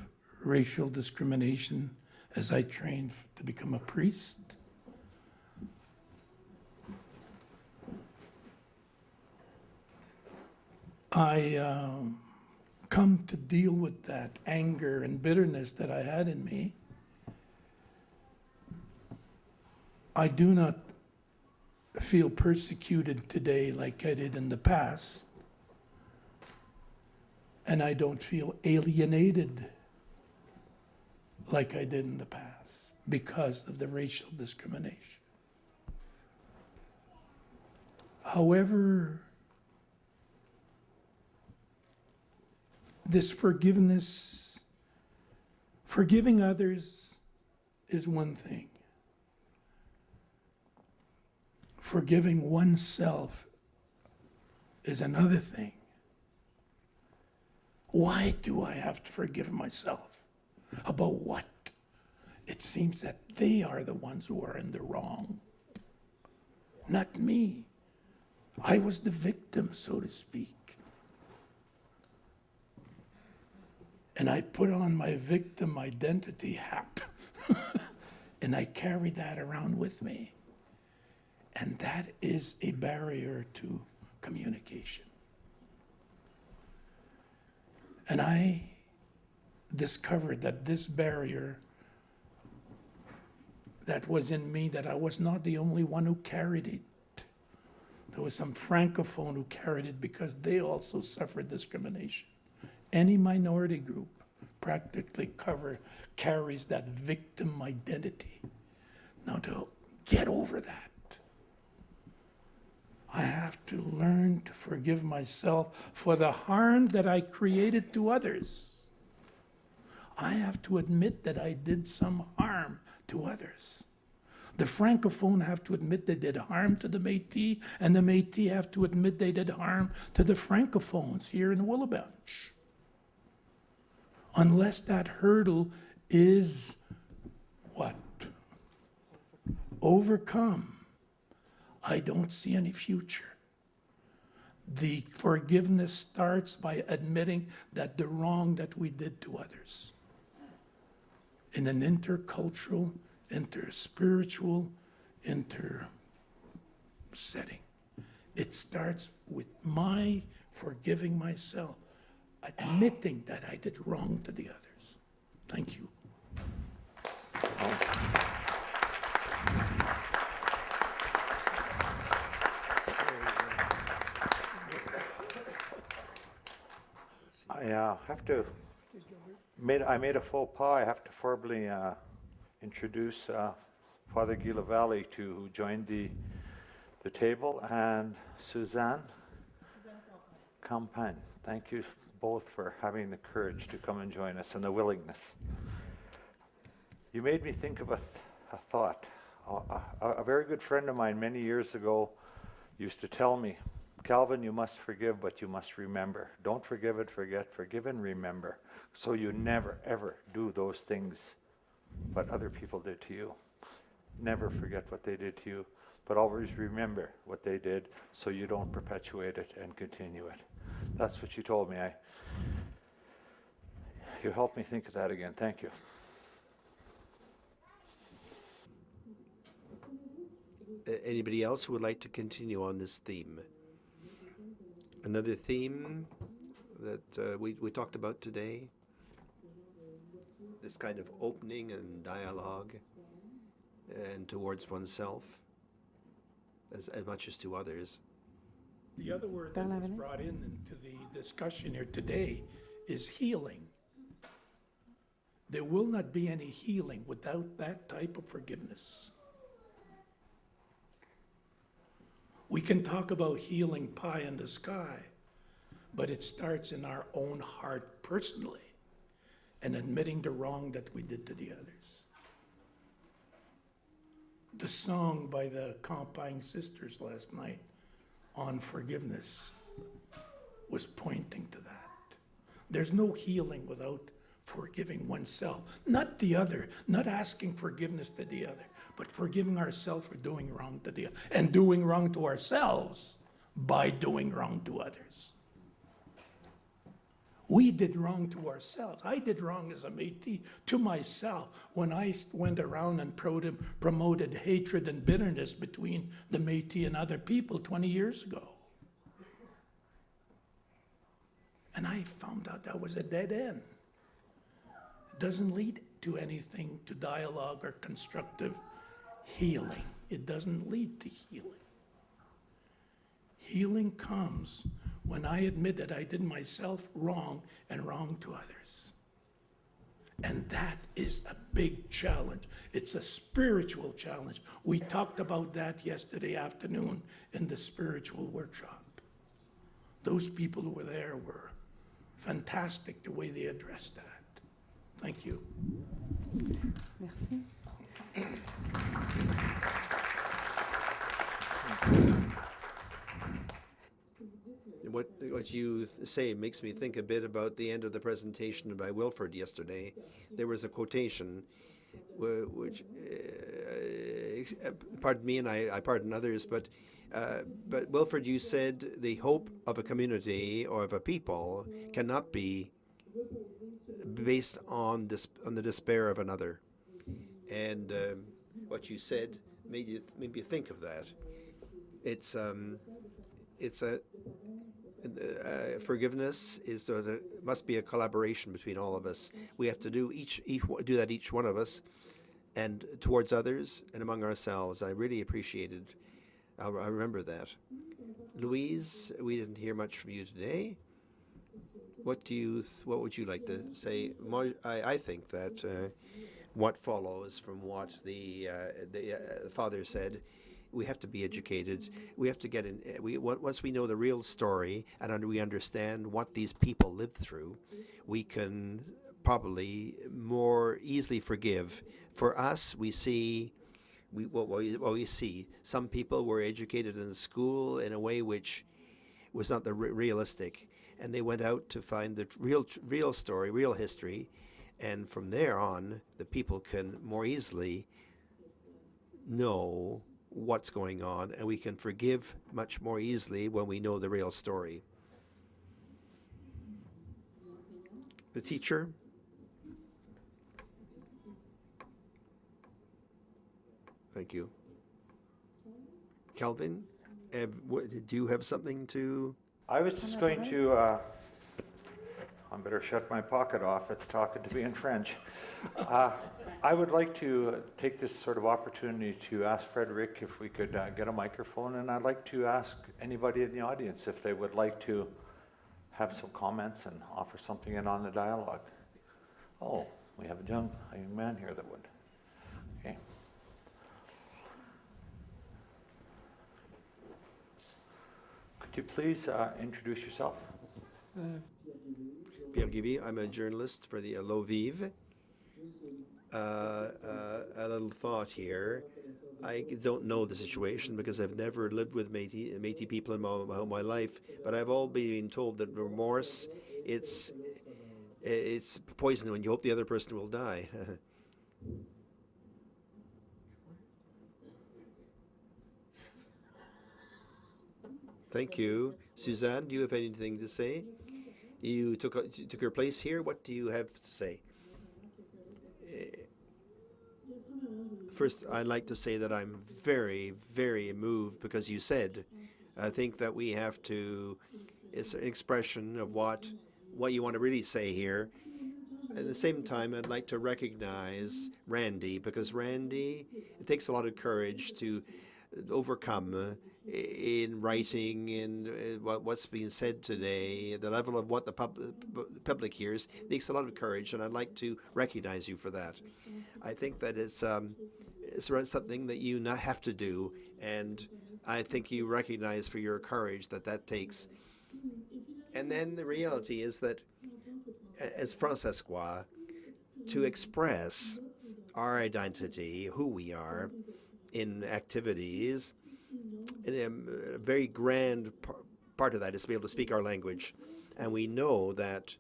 racial discrimination as I trained to become a priest. I come to deal with that anger and bitterness that I had in me. I do not feel persecuted today like I did in the past, and I don't feel alienated like I did in the past because of the racial discrimination. However, this forgiveness, forgiving others is one thing. Forgiving oneself is another thing. Why do I have to forgive myself? About what? It seems that they are the ones who are in the wrong, not me. I was the victim, so to speak. And I put on my victim identity hat, and I carry that around with me. And that is a barrier to communication. And I discovered that this barrier that was in me, that I was not the only one who carried it. There was some Francophone who carried it because they also suffered discrimination. Any minority group practically carries that victim identity. Now, to get over that, I have to learn to forgive myself for the harm that I created to others. I have to admit that I did some harm to others. The Francophone have to admit they did harm to the Métis, and the Métis have to admit they did harm to the Francophones here in Willow Bunch. Unless that hurdle is what? Overcome, I don't see any future. The forgiveness starts by admitting that the wrong that we did to others. In an intercultural, interspiritual, setting. It starts with my forgiving myself, admitting that I did wrong to the others. Thank you. I made a faux pas. I have to formally introduce Father Guy Lavallee, who joined the table, and Suzanne Campagne. Thank you both for having the courage to come and join us and the willingness. You made me think of a thought. A very good friend of mine many years ago used to tell me, Calvin, you must forgive, but you must remember. Don't forgive and forget, forgive and remember. So you never, ever do those things what other people did to you. Never forget what they did to you, but always remember what they did so you don't perpetuate it and continue it. That's what you told me. You helped me think of that again. Thank you. Anybody else who would like to continue on this theme? Another theme that we talked about today, this kind of opening and dialogue and towards oneself as much as to others. The other word that was brought into the discussion here today is healing. There will not be any healing without that type of forgiveness. We can talk about healing pie in the sky, but it starts in our own heart personally and admitting the wrong that we did to the others. The song by the Campagne Sisters last night on forgiveness was pointing to that. There's no healing without forgiving oneself, not the other, not asking forgiveness to the other, but forgiving ourselves for doing wrong to the other, and doing wrong to ourselves by doing wrong to others. We did wrong to ourselves. I did wrong as a Métis to myself when I went around and promoted hatred and bitterness between the Métis and other people 20 years ago. And I found out that was a dead end. It doesn't lead to anything, to dialogue or constructive healing. It doesn't lead to healing. Healing comes when I admit that I did myself wrong and wrong to others. And that is a big challenge. It's a spiritual challenge. We talked about that yesterday afternoon in the spiritual workshop. Those people who were there were fantastic the way they addressed that. Thank you. Merci. What you say makes me think a bit about the end of the presentation by Wilfrid yesterday. There was a quotation, which, pardon me, and I pardon others, but Wilfrid, you said the hope of a community or of a people cannot be based on the despair of another. And what you said made me think of that. It's forgiveness must be a collaboration between all of us. We have to do each one of us, and towards others and among ourselves. I really appreciated. I remember that. Louise, we didn't hear much from you today. What would you like to say? I think that what follows from what the father said, we have to be educated. We have to get in. Once we know the real story and we understand what these people lived through, we can probably more easily forgive. For us, we see. What we see, some people were educated in school in a way which was not the realistic, and they went out to find the real story, real history, and from there on, the people can more easily know what's going on, and we can forgive much more easily when we know the real story. The teacher. Thank you. Calvin, do you have something to? I was just going to, I better shut my pocket off, it's talking to me in French. I would like to take this sort of opportunity to ask Frederick if we could get a microphone, and I'd like to ask anybody in the audience if they would like to have some comments and offer something in on the dialogue. Oh, we have a young man here that would. Okay. Could you please introduce yourself? Pierre Guivi, I'm a journalist for the L'Eau Vive. A little thought here. I don't know the situation because I've never lived with Métis people in my life, but I've all been told that remorse, it's poison when you hope the other person will die. Thank you. Suzanne, do you have anything to say? You took your place here. What do you have to say? First, I'd like to say that I'm very, very moved because you said, I think that we have to, it's an expression of what you want to really say here. At the same time, I'd like to recognize Randy because Randy, it takes a lot of courage to overcome in writing and what's being said today, the level of what the public hears, takes a lot of courage, and I'd like to recognize you for that. I think that it's something that you not have to do, and I think you recognize for your courage that takes. And then the reality is that as fransaskoise, to express our identity, who we are, in activities, and a very grand part of that is to be able to speak our language. And we know that,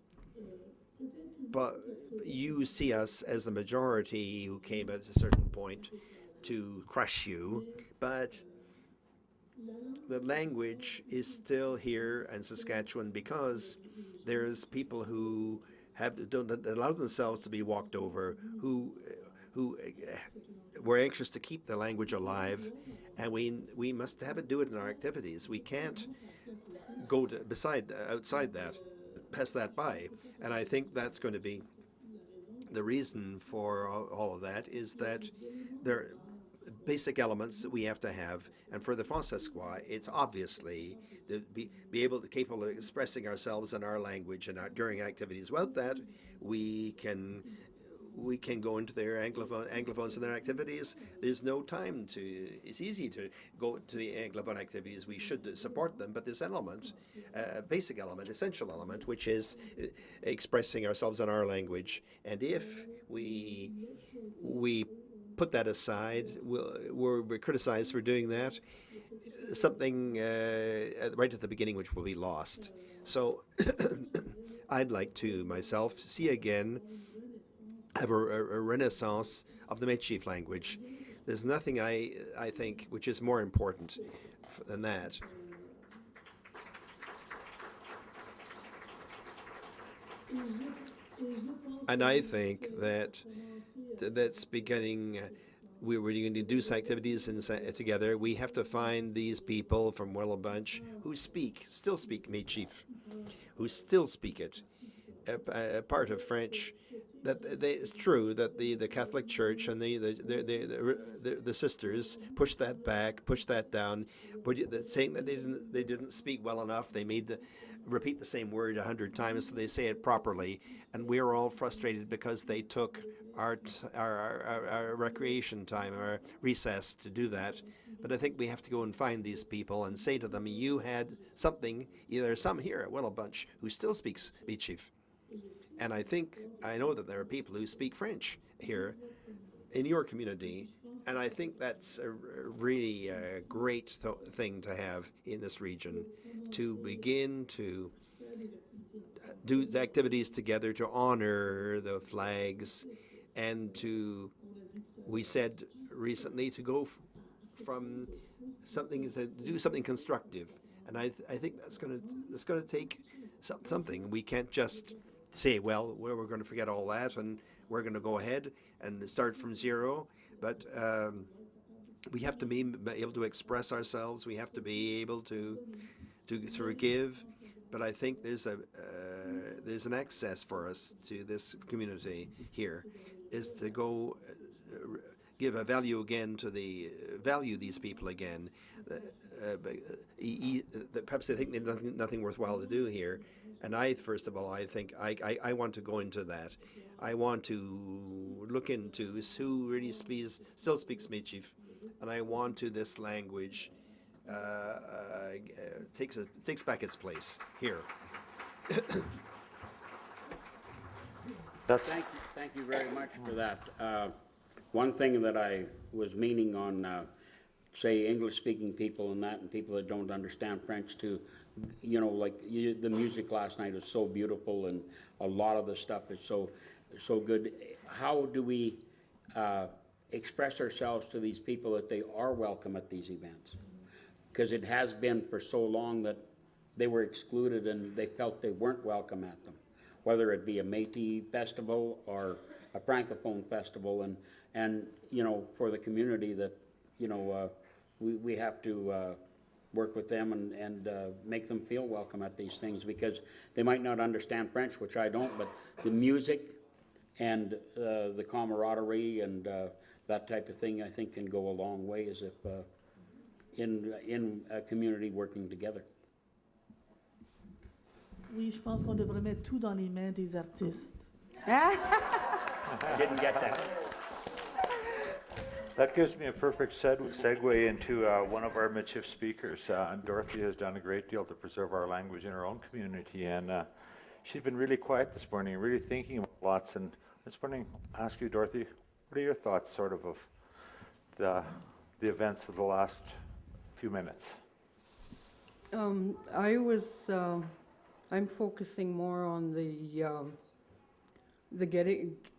but you see us as the majority who came at a certain point to crush you, but the language is still here in Saskatchewan because there's people who don't allow themselves to be walked over, who were anxious to keep the language alive, and we must do it in our activities. We can't go outside that, pass that by. And I think that's going to be the reason for all of that, is that there are basic elements that we have to have. And for the fransaskoise, it's obviously to be capable of expressing ourselves in our language and during activities. Without that, we can go into their Anglophones and their activities. There's no time to. It's easy to go to the Anglophone activities. We should support them, but this element, basic element, essential element, which is expressing ourselves in our language. And if we put that aside, we're criticized for doing that. Something right at the beginning which will be lost. So I'd like to myself see again have a renaissance of the Métis language. There's nothing I think which is more important than that. And I think that's beginning. We're going to do some activities together. We have to find these people from Willow Bunch who still speak Métis, who still speak it, a part of French. It's true that the Catholic Church and the sisters pushed that back, pushed that down, saying that they didn't speak well enough. They repeat the same word 100 times so they say it properly, and we're all frustrated because they took our recreation time, our recess, to do that. But I think we have to go and find these people and say to them, you had something. There's some here at Willow Bunch who still speaks Métis. And I know that there are people who speak French here in your community, and I think that's a really great thing to have in this region, to begin to do the activities together to honor the flags, and we said recently to go from something to do something constructive, and I think that's going to take something. We can't just say, well, we're going to forget all that and we're going to go ahead and start from zero. But we have to be able to express ourselves. We have to be able to forgive. But I think there's an access for us to this community here, is to go give a value again to value these people again. Perhaps they think there's nothing worthwhile to do here. And first of all, I think I want to go into that. I want to look into who really still speaks Métis, and I want this language takes back its place here. Thank you very much for that. One thing that I was meaning on, say, English-speaking people and people that don't understand French too. The music last night was so beautiful, and a lot of the stuff is so good. How do we express ourselves to these people that they are welcome at these events? Because it has been for so long that they were excluded and they felt they weren't welcome at them, whether it be a Métis festival or a Francophone festival, and for the community that we have to work with them and make them feel welcome at these things, because they might not understand French, which I don't, but the music and the camaraderie and that type of thing, I think, can go a long way as if in a community working together. Oui, je pense qu'on devrait mettre tout dans les mains des artistes. I didn't get that. That gives me a perfect segue into one of our Métis speakers. Dorothy has done a great deal to preserve our language in her own community, and she's been really quiet this morning, really thinking about lots. And this morning, I ask you, Dorothy, what are your thoughts, sort of the the events of the last few minutes? I'm focusing more on the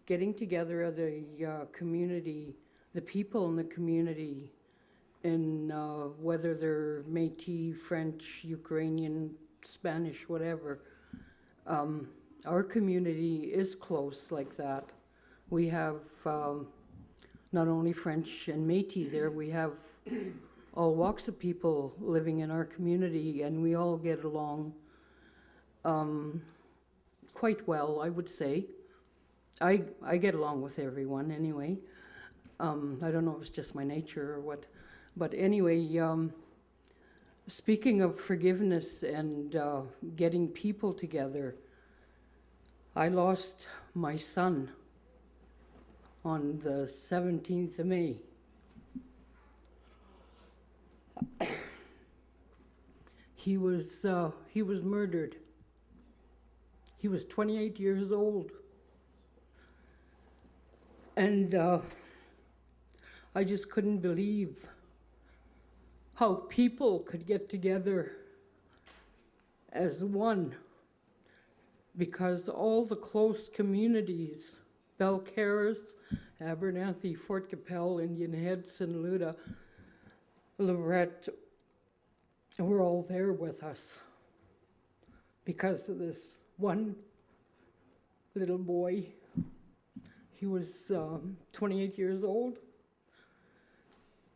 getting together of the community, the people in the community, and whether they're Métis, French, Ukrainian, Spanish, whatever. Our community is close like that. We have not only French and Métis there, we have all walks of people living in our community, and we all get along quite well, I would say. I get along with everyone anyway. I don't know if it's just my nature or what. But anyway, speaking of forgiveness and getting people together, I lost my son on the 17th of May. He was murdered. He was 28 years old. And I just couldn't believe how people could get together as one, because all the close communities, Belcaris, Abernathy, Fort Capel, Indian Head, St. Luda, Lorette, were all there with us because of this one little boy. He was 28 years old.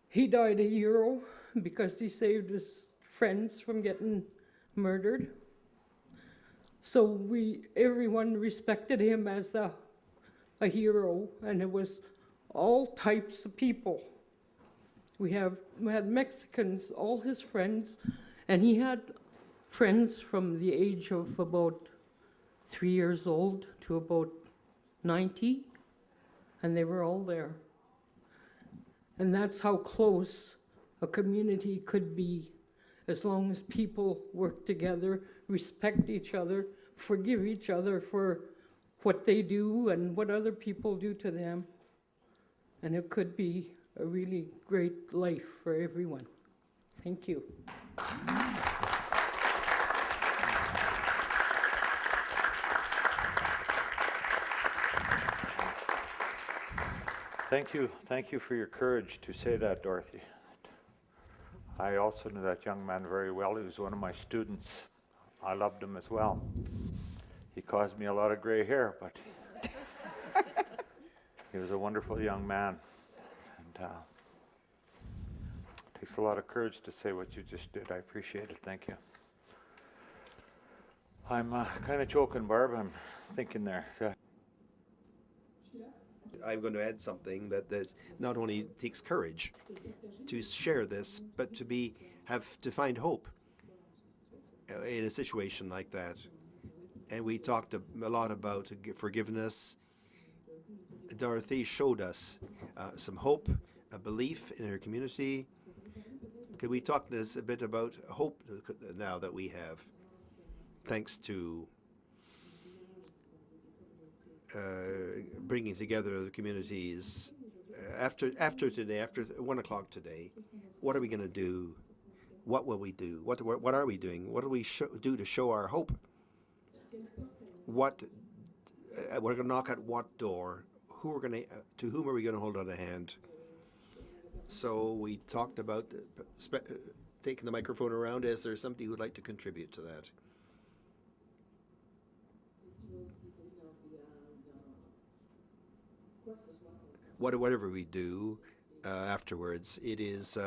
He died a hero because he saved his friends from getting murdered. So everyone respected him as a hero, and it was all types of people. We had Mexicans, all his friends, and he had friends from the age of about 3 years old to about 90, and they were all there. And that's how close a community could be, as long as people work together, respect each other, forgive each other for what they do and what other people do to them. And it could be a really great life for everyone. Thank you. Thank you for your courage to say that, Dorothy. I also knew that young man very well. He was one of my students. I loved him as well. He caused me a lot of gray hair, but he was a wonderful young man. And it takes a lot of courage to say what you just did. I appreciate it. Thank you. I'm kind of joking, Barb. I'm thinking there. I'm going to add something that not only takes courage to share this, but to find hope in a situation like that. And we talked a lot about forgiveness. Dorothy showed us some hope, a belief in her community. Could we talk a bit about hope now that we have, thanks to bringing together the communities after today, after 1 o'clock today? What are we going to do? What will we do? What are we doing? What do we do to show our hope? We're going to knock at what door? To whom are we going to hold out a hand? So we talked about taking the microphone around. Is there somebody who would like to contribute to that? Whatever we do afterwards, it's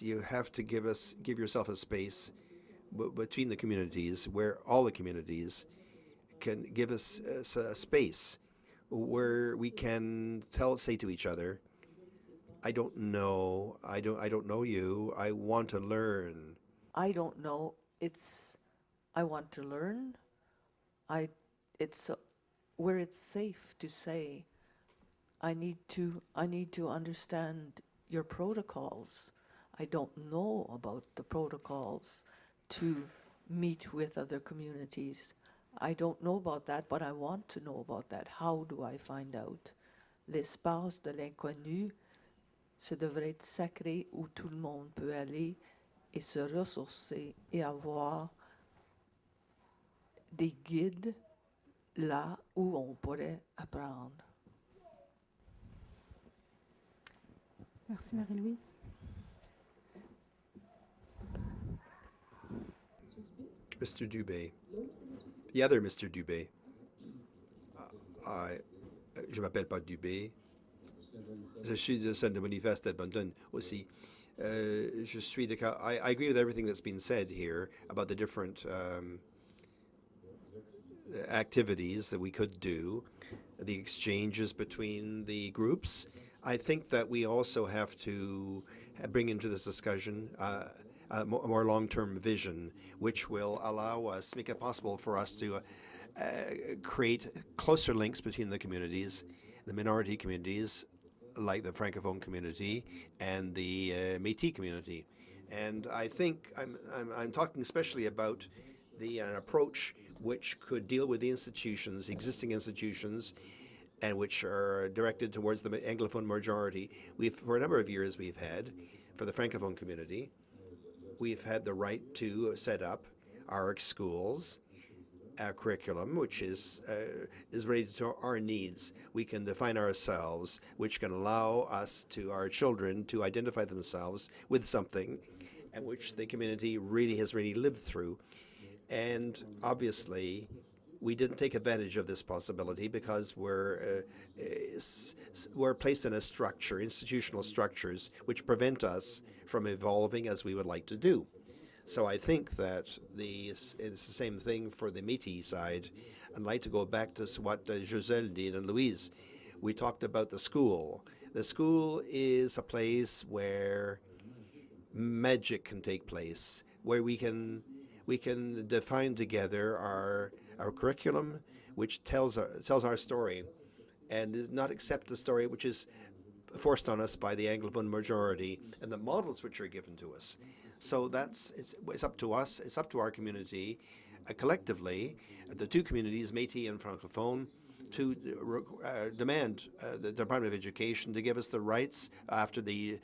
you have to give yourself a space between the communities, where all the communities can give us a space where we can say to each other, I don't know you, I want to learn. I don't know, I want to learn. It's where it's safe to say, I need to understand your protocols. I don't know about the protocols to meet with other communities. I don't know about that, but I want to know about that. How do I find out? L'espace de l'inconnu ce devrait être sacré où tout le monde peut aller et se ressourcer et avoir des guides là où on pourrait apprendre. Merci Marie-Louise. Mr. Dubé. The other Mr. Dubé. Je m'appelle pas Dubé. Je suis de Saint-Boniface d'Edmonton aussi. Je suis de. I agree with everything that's been said here about the different activities that we could do, the exchanges between the groups. I think that we also have to bring into this discussion a more long-term vision, which will allow us, make it possible for us to create closer links between the communities, the minority communities, like the Francophone community and the Métis community. And I think I'm talking especially about an approach which could deal with the institutions, existing institutions, and which are directed towards the Anglophone majority. For a number of years, we've had, for the Francophone community, we've had the right to set up our schools, our curriculum, which is related to our needs. We can define ourselves, which can allow us to our children to identify themselves with something, and which the community has really lived through. And obviously, we didn't take advantage of this possibility because we're placed in a structure, institutional structures, which prevent us from evolving as we would like to do. So I think that it's the same thing for the Métis side. I'd like to go back to what Joselle did and Louise. We talked about the school. The school is a place where magic can take place, where we can define together our curriculum, which tells our story, and does not accept the story which is forced on us by the Anglophone majority and the models which are given to us. So it's up to us, it's up to our community, collectively, the two communities, Métis and Francophone, to demand the Department of Education to give us the rights after the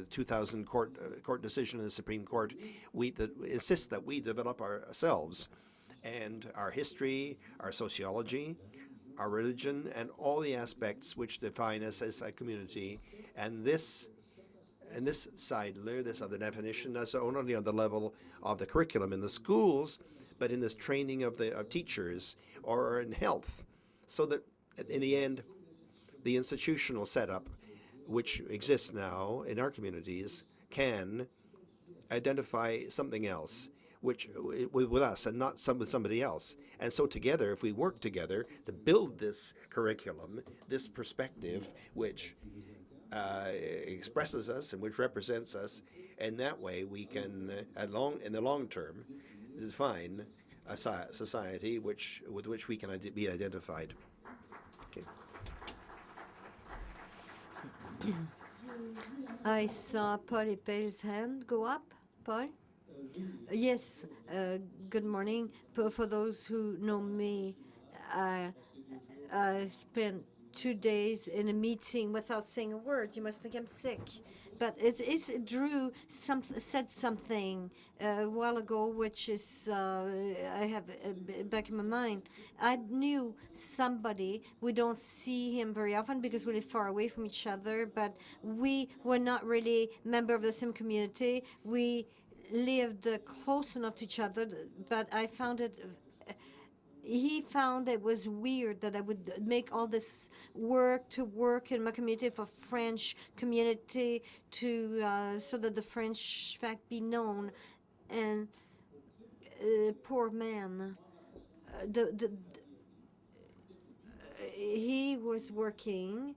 2000 court decision in the Supreme Court. That insists that we develop ourselves and our history, our sociology, our religion, and all the aspects which define us as a community. And this side, this other definition, is not only on the level of the curriculum in the schools, but in this training of teachers or in health, so that in the end, the institutional setup which exists now in our communities can identify something else, which with us and not with somebody else. And so together, if we work together to build this curriculum, this perspective, which expresses us and which represents us, and that way we can, in the long term, define a society with which we can be identified. Okay. I saw Paul Epel's hand go up. Paul? Yes, good morning. For those who know me, I spent 2 days in a meeting without saying a word. You must think I'm sick. But Drew said something a while ago, which is I have back in my mind. I knew somebody. We don't see him very often because we live far away from each other, but we were not really member of the same community. We lived close enough to each other, but I found it. He found it was weird that I would make all this work in my community for French community so that the French fact be known. And poor man, he was working,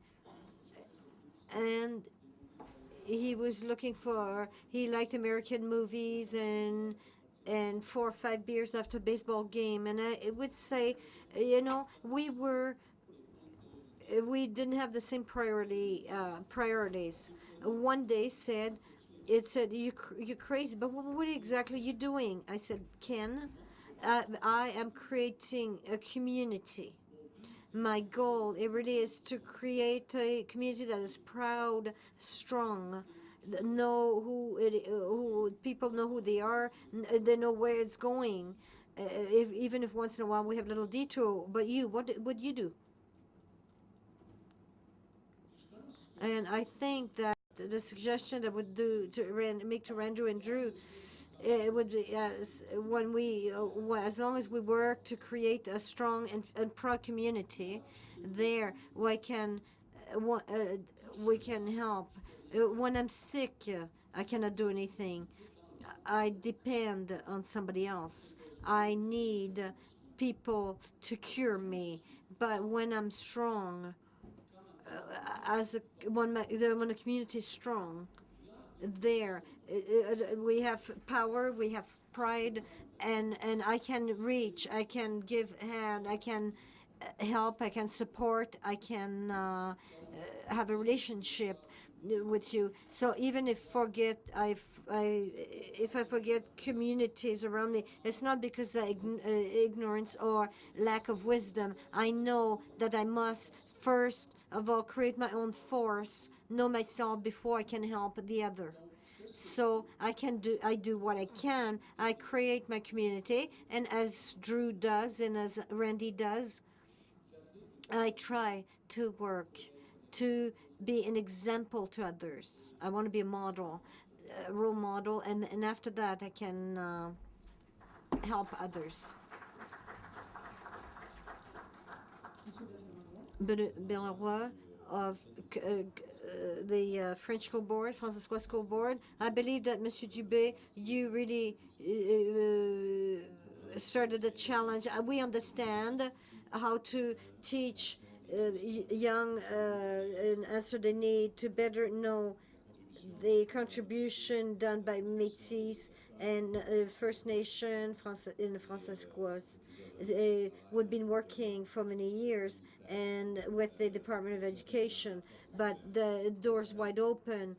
and he was looking he liked American movies and 4 or 5 beers after a baseball game. And I would say, we didn't have the same priorities. One day it said, you're crazy, but what exactly are you doing? I said, Ken, I am creating a community. My goal, it really is to create a community that is proud, strong, who people know who they are, they know where it's going. Even if once in a while we have a little detour, but what would you do? And I think that the suggestion that would do to make to Randrew and Drew, it would be as long as we work to create a strong and proud community, there we can help. When I'm sick, I cannot do anything. I depend on somebody else. I need people to cure me. But when I'm strong, when the community is strong, there we have power, we have pride, and I can reach, I can give hand, I can help, I can support, I can have a relationship with you. So even if I forget communities around me, it's not because of ignorance or lack of wisdom. I know that I must first of all create my own force, know myself before I can help the other. So I do what I can. I create my community, and as Drew does and as Randy does, I try to work to be an example to others. I want to be a model, a role model, and after that I can help others. Benoit of the French School Board, Francois School Board. I believe that Monsieur Dubé, you really started a challenge. We understand how to teach young and answer the need to better know the contribution done by Métis and First Nation in fransaskoise. We've been working for many years and with the Department of Education, but the door's wide open.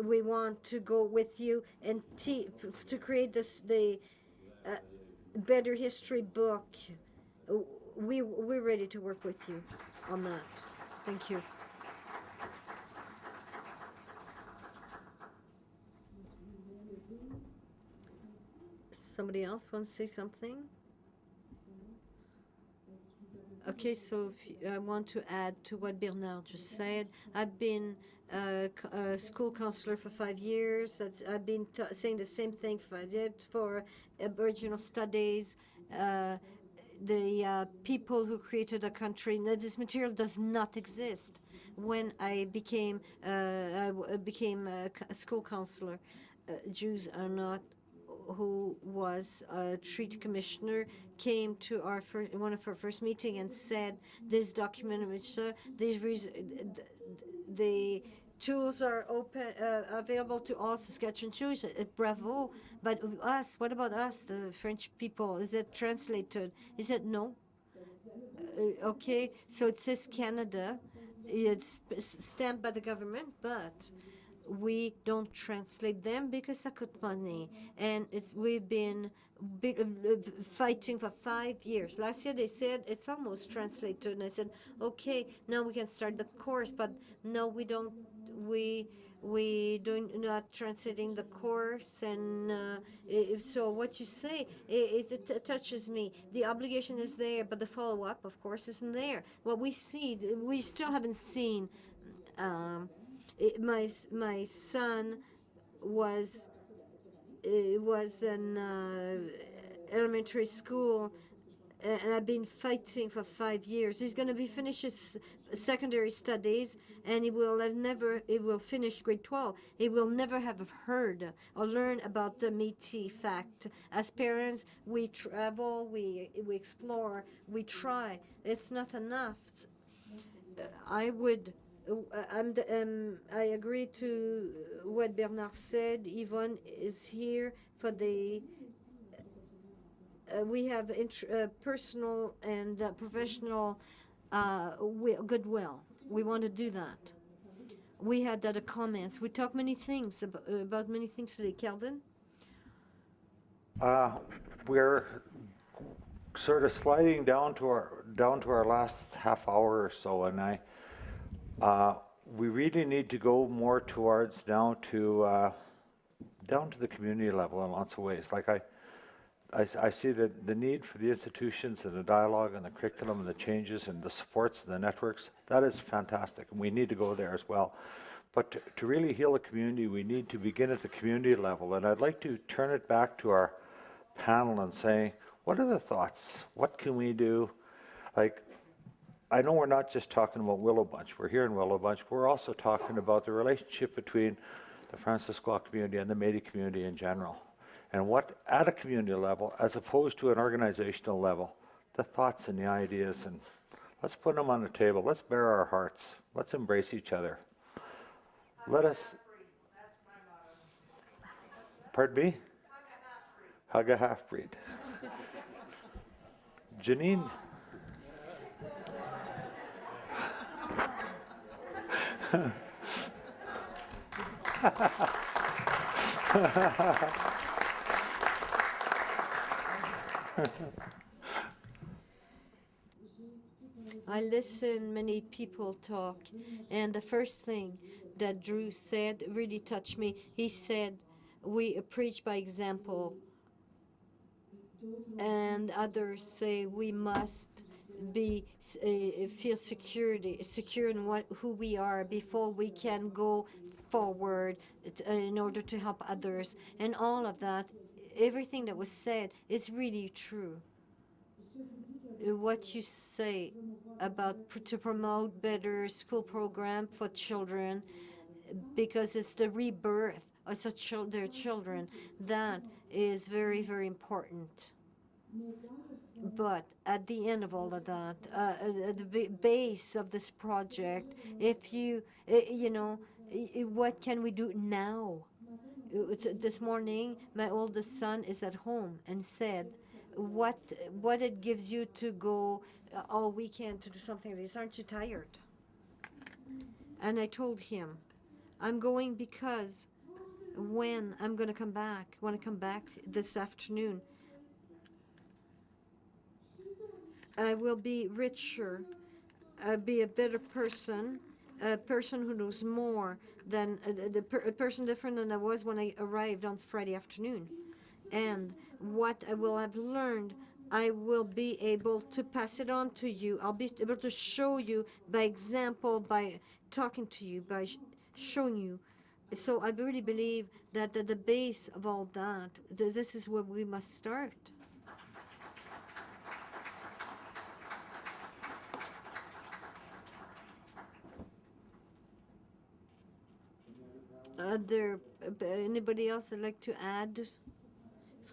We want to go with you and to create the better history book. We're ready to work with you on that. Thank you. Somebody else want to say something? Okay, so I want to add to what Bernard just said. I've been a school counselor for 5 years. I've been saying the same thing for Aboriginal studies. The people who created a country. This material does not exist. When I became a school counselor, Jews are not. Who was a treaty commissioner came to one of our first meeting and said this document, which the tools are open, available to all Saskatchewan Jews. Bravo! But us, what about us, the French people? Is it translated? Is it no? Okay, so it says Canada. It's stamped by the government, but we don't translate them because that costs money, and we've been fighting for 5 years. Last year they said it's almost translated, and I said, okay, now we can start the course, but no, we don't. We do not translating the course, and so what you say, it touches me. The obligation is there, but the follow-up, of course, isn't there. What we see, we still haven't seen. My son was in elementary school, and I've been fighting for 5 years. He's going to be finish his secondary studies, and he will finish grade 12. He will never have heard or learned about the Métis fact. As parents, we travel, we explore, we try. It's not enough. I agree to what Bernard said. Yvonne is here for the. We have personal and professional goodwill. We want to do that. We had other comments. We talked many things about many things today. Calvin? sort of sliding down to our last half hour or so, and we really need to go more towards down to the community level in lots of ways. Like I see the need for the institutions and the dialogue and the curriculum and the changes and the supports and the networks. That is fantastic, and we need to go there as well. But to really heal a community, we need to begin at the community level. And I'd like to turn it back to our panel and say, what are the thoughts? What can we do? Like, I know we're not just talking about Willow Bunch. We're here in Willow Bunch. But we're also talking about the relationship between the Fransaskoise community and the Métis community in general. And what, at a community level, as opposed to an organizational level, the thoughts and the ideas, and let's put them on the table. Let's bare our hearts. Let's embrace each other. Let us. Pardon me? Hug a half-breed. Janine? I listen many people talk, and the first thing that Drew said really touched me. He said, we preach by example, and others say we must be feel secure in who we are before we can go forward in order to help others. And all of that, everything that was said is really true. What you say about to promote better school program for children, because it's the rebirth of their children, that is very, very important. But at the end of all of that, at the base of this project, if you know, what can we do now? This morning, my oldest son is at home and said, what it gives you to go all weekend to do something like this? Aren't you tired? And I told him, I'm going because when I'm going to come back, when I come back this afternoon, I will be richer, I'll be a better person, a person who knows more than a person different than I was when I arrived on Friday afternoon. And what I will have learned, I will be able to pass it on to you. I'll be able to show you by example, by talking to you, by showing you. So I really believe that at the base of all that, this is where we must start. Anybody else would like to add?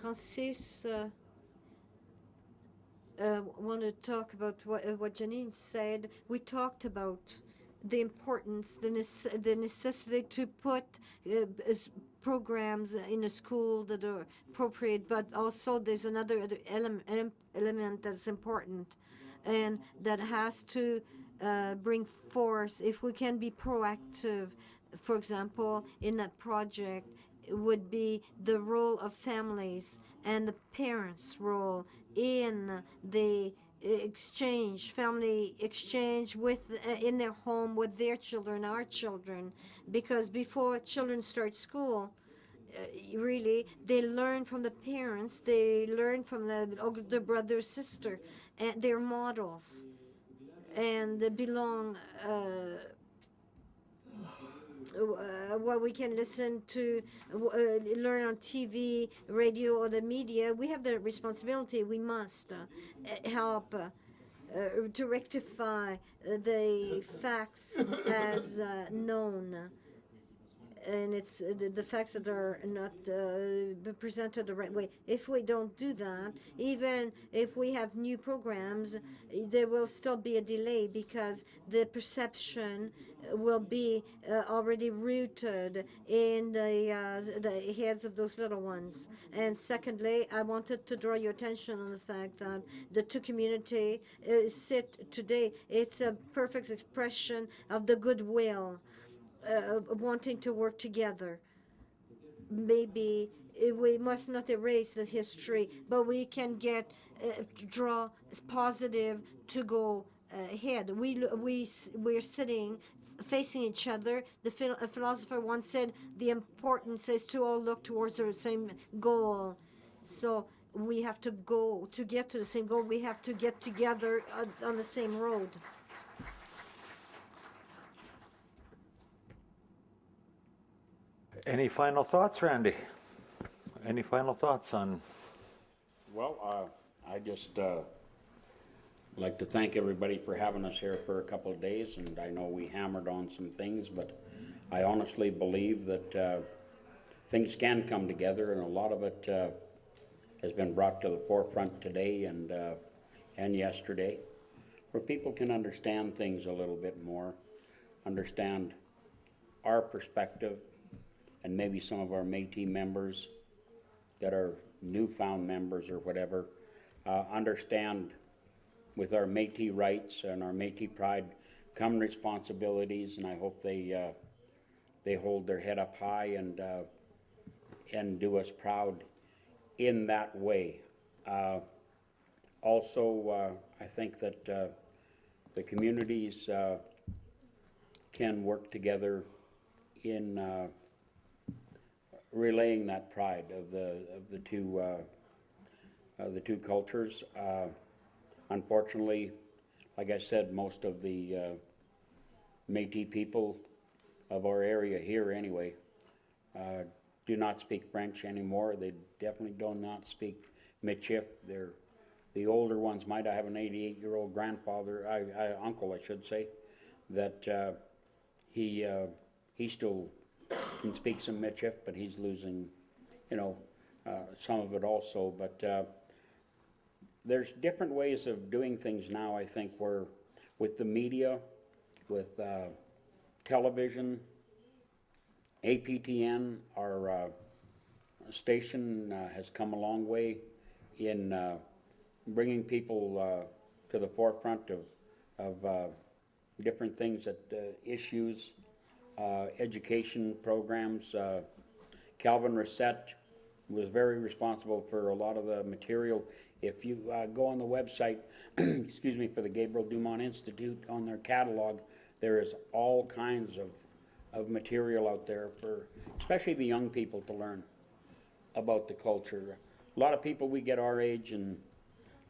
Francis want to talk about what Janine said. We talked about the importance, the necessity to put programs in a school that are appropriate, but also there's another element that's important, and that has to bring force. If we can be proactive, for example, in that project, it would be the role of families and the parents' role in the family exchange with in their home with their children, our children, because before children start school, really they learn from the parents, they learn from the brother, sister, and their models, and they belong. What we can listen to, learn on TV, radio, or the media, we have the responsibility. We must help to rectify the facts as known. And it's the facts that are not presented the right way. If we don't do that, even if we have new programs, there will still be a delay because the perception will be already rooted in the heads of those little ones. And secondly, I wanted to draw your attention on the fact that the two community sit today. It's a perfect expression of the goodwill. Wanting to work together. Maybe we must not erase the history, but we can get draw positive to go ahead. We're sitting facing each other. A philosopher once said the importance is to all look towards the same goal. So we have to go to get to the same goal. We have to get together on the same road. Any final thoughts, Randy? Any final thoughts on? Well, I just like to thank everybody for having us here for a couple of days, and I know we hammered on some things, but I honestly believe that things can come together, and a lot of it has been brought to the forefront today and yesterday, where people can understand things a little bit more, understand our perspective, and maybe some of our Métis members that are newfound members or whatever, understand with our Métis rights and our Métis pride come responsibilities, and I hope they hold their head up high and do us proud in that way. Also, I think that the communities can work together in relaying that pride of the two cultures. Unfortunately, like I said, most of the Métis people of our area here anyway do not speak French anymore. They definitely do not speak Michif. The older ones might have an 88-year-old grandfather, uncle I should say, that he still can speak some Michif, but he's losing, some of it also. But there's different ways of doing things now, I think, where with the media, with television, APTN, our station has come a long way in bringing people to the forefront of different things, issues, education programs. Calvin Racette was very responsible for a lot of the material. If you go on the website, excuse me, for the Gabriel Dumont Institute, on their catalog, there is all kinds of material out there for especially the young people to learn about the culture. A lot of people we get our age and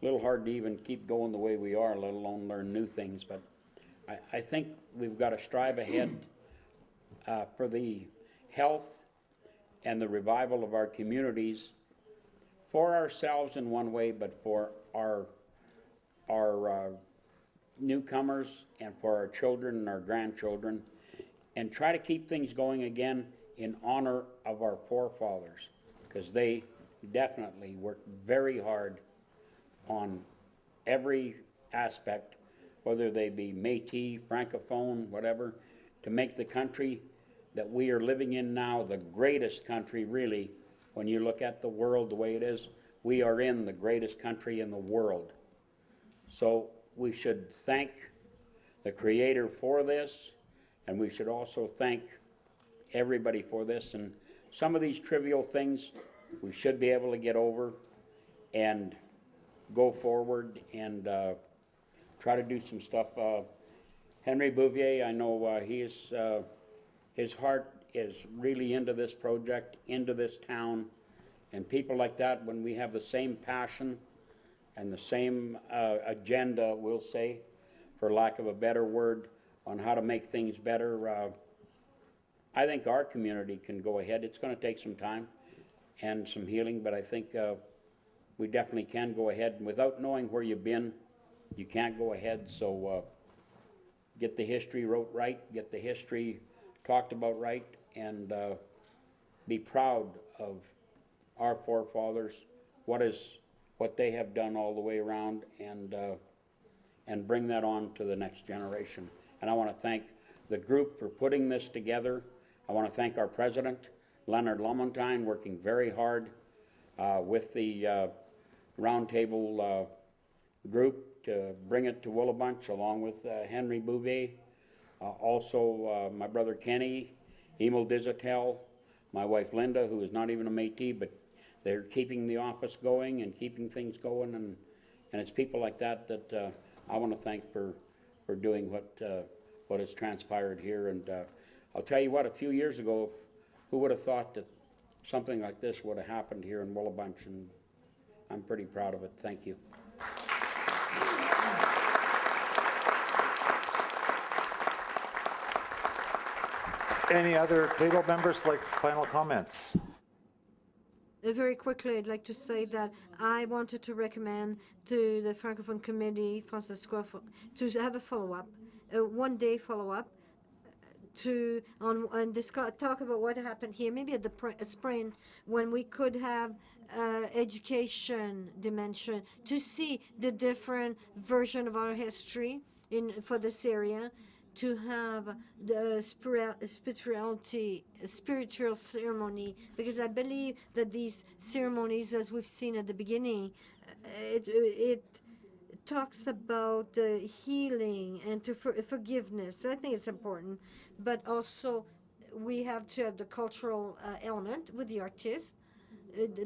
a little hard to even keep going the way we are, let alone learn new things. But I think we've got to strive ahead for the health and the revival of our communities, for ourselves in one way, but for our newcomers and for our children and our grandchildren, and try to keep things going again in honor of our forefathers, because they definitely worked very hard on every aspect, whether they be Métis, Francophone, whatever, to make the country that we are living in now the greatest country, really. When you look at the world the way it is, we are in the greatest country in the world. So we should thank the Creator for this, and we should also thank everybody for this. And some of these trivial things we should be able to get over and go forward and try to do some stuff. Henry Bouvier, I know his heart is really into this project, into this town, and people like that, when we have the same passion and the same agenda, we'll say, for lack of a better word, on how to make things better, I think our community can go ahead. It's going to take some time and some healing, but I think we definitely can go ahead. And without knowing where you've been, you can't go ahead. So get the history wrote right, get the history talked about right, and be proud of our forefathers, what they have done all the way around, and bring that on to the next generation. And I want to thank the group for putting this together. I want to thank our president, Leonard Lamontine, working very hard with the Roundtable group to bring it to Willow Bunch, along with Henry Bouvier. Also, my brother Kenny, Emil Dizatel, my wife Linda, who is not even a Métis, but they're keeping the office going and keeping things going, and it's people like that that I want to thank for doing what has transpired here. And I'll tell you what, a few years ago, who would have thought that something like this would have happened here in Willow Bunch, and I'm pretty proud of it. Thank you. Any other table members like final comments? Very quickly, I'd like to say that I wanted to recommend to the Francophone Committee, français, to have a follow-up, a one-day follow-up, and talk about what happened here, maybe at the spring, when we could have education dimension, to see the different version of our history for this area, to have the spiritual ceremony, because I believe that these ceremonies, as we've seen at the beginning, it talks about healing and forgiveness. I think it's important, but also we have to have the cultural element with the artists.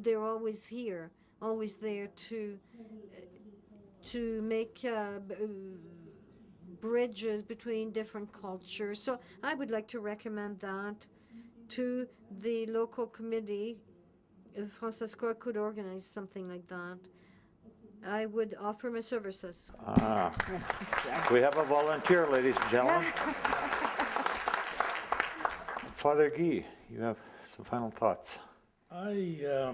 They're always here, always there to make bridges between different cultures. So I would like to recommend that to the local committee. If Fransaskoise could organize something like that, I would offer my services. We have a volunteer, ladies and gentlemen. Father Guy, you have some final thoughts. I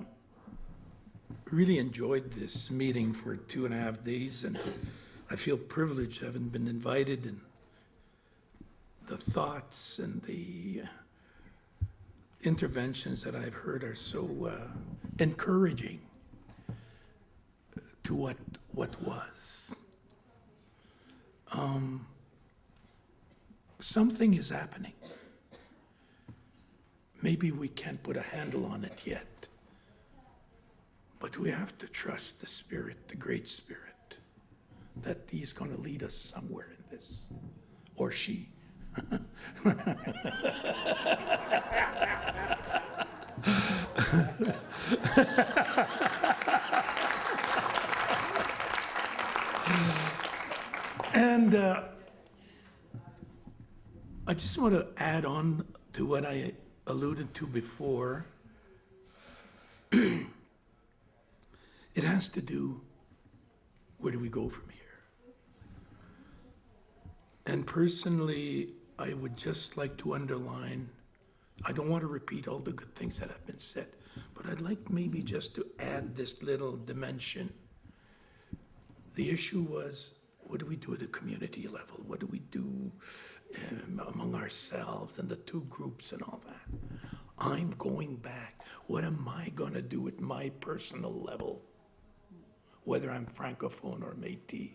really enjoyed this meeting for 2.5 days, and I feel privileged having been invited, and the thoughts and the interventions that I've heard are so encouraging to what was. Something is happening. Maybe we can't put a handle on it yet, but we have to trust the Spirit, the Great Spirit, that He's going to lead us somewhere in this, or she. And I just want to add on to what I alluded to before. It has to do, where do we go from here? And personally, I would just like to underline, I don't want to repeat all the good things that have been said, but I'd like maybe just to add this little dimension. The issue was, what do we do at the community level? What do we do among ourselves and the two groups and all that? I'm going back. What am I going to do at my personal level? Whether I'm Francophone or Métis.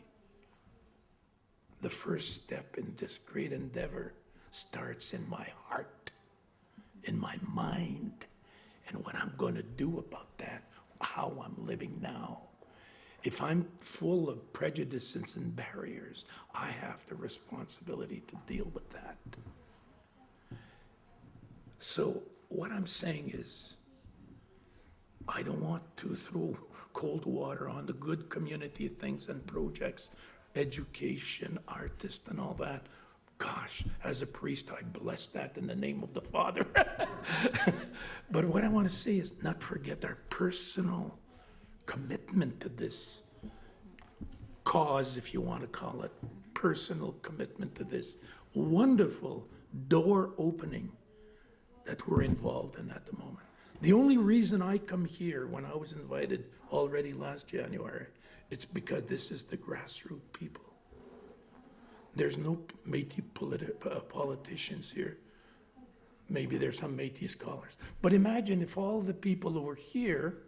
The first step in this great endeavor starts in my heart, in my mind, and what I'm going to do about that, how I'm living now. If I'm full of prejudices and barriers, I have the responsibility to deal with that. So what I'm saying is, I don't want to throw cold water on the good community things and projects, education, artists, and all that. Gosh, as a priest, I bless that in the name of the Father. But what I want to say is not forget our personal commitment to this cause, if you want to call it, personal commitment to this wonderful door opening that we're involved in at the moment. The only reason I come here when I was invited already last January, it's because this is the grassroots people. There's no Métis politicians here. Maybe there's some Métis scholars. But imagine if all the people who were here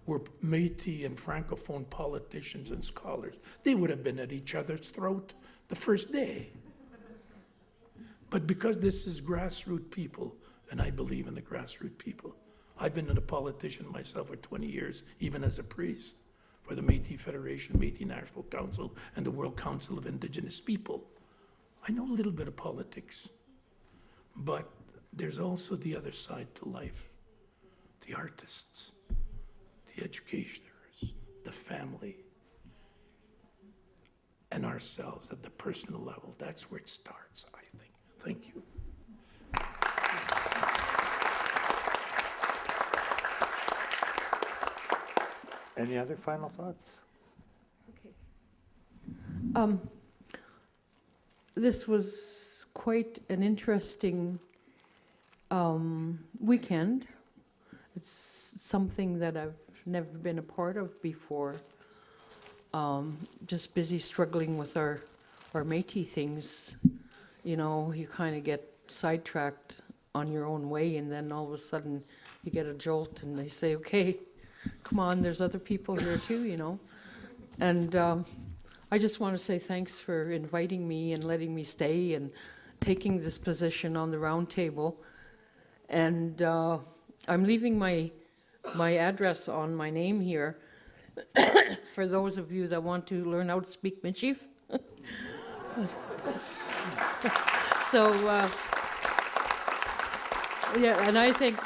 were Métis and Francophone politicians and scholars. They would have been at each other's throat the first day. But because this is grassroots people, and I believe in the grassroots people, I've been a politician myself for 20 years, even as a priest, for the Métis Federation, Métis National Council, and the World Council of Indigenous People. I know a little bit of politics, but there's also the other side to life, the artists, the educators, the family, and ourselves at the personal level. That's where it starts, I think. Thank you. Any other final thoughts? This was quite an interesting weekend. It's something that I've never been a part of before. Just busy struggling with our Métis things. You know, you kind of get sidetracked on your own way, and then all of a sudden you get a jolt and they say, okay, come on, there's other people here too, you know. And I just want to say thanks for inviting me and letting me stay and taking this position on the Roundtable. And I'm leaving my address on my name here for those of you that want to learn how to speak Michif. So, yeah, and I think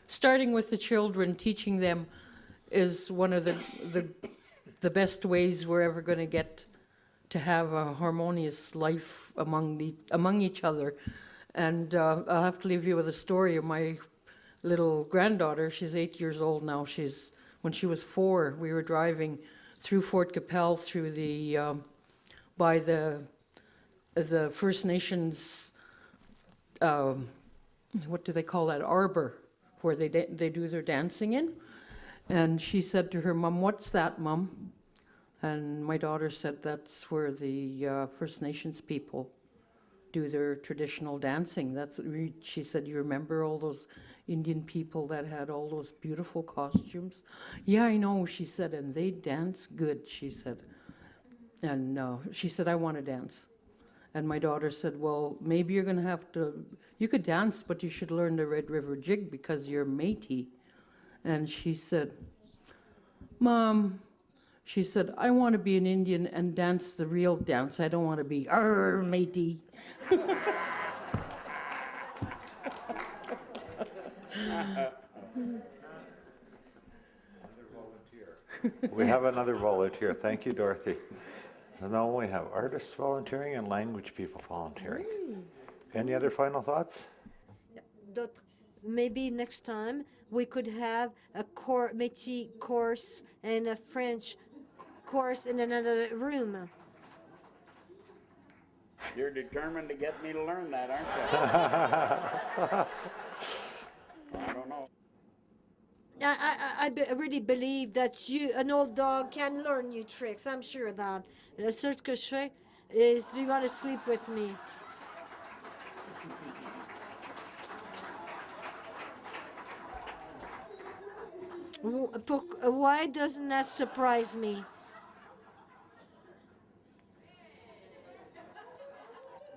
starting with the children, teaching them is one of the best ways we're ever going to get to have a harmonious life among each other. And I'll have to leave you with a story of my little granddaughter. She's 8 years old now. When she was 4, we were driving through Fort Capel through by the First Nations, what do they call that, arbor, where they do their dancing in. And she said to her mom, "What's that, Mom?" And my daughter said, "That's where the First Nations people do their traditional dancing." She said, "You remember all those Indian people that had all those beautiful costumes?" "Yeah, I know," she said, "and they dance good," she said. And she said, "I want to dance." And my daughter said, "Well, maybe you're going to have to, you could dance, but you should learn the Red River Jig because you're Métis." And she said, "Mom," she said, "I want to be an Indian and dance the real dance. I don't want to be, arr, Métis." We have another volunteer. Thank you, Dorothy. And now we have artists volunteering and language people volunteering. Any other final thoughts? Maybe next time we could have a Métis course and a French course in another room. You're determined to get me to learn that, aren't you? I don't know. I really believe that an old dog can learn new tricks. I'm sure of that. Le seul ce que je fais is you want to sleep with me. Why doesn't that surprise me?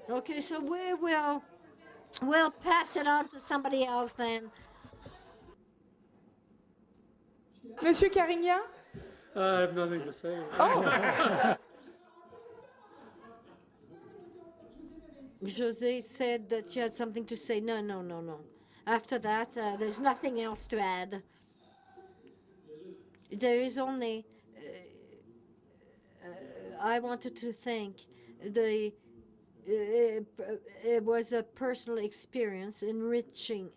Okay, so we'll pass it on to somebody else then. Monsieur Carignan? I have nothing to say. Oh. Jose said that you had something to say. No. After that, there's nothing else to add. There is only, I wanted to thank it was a personal experience, enriching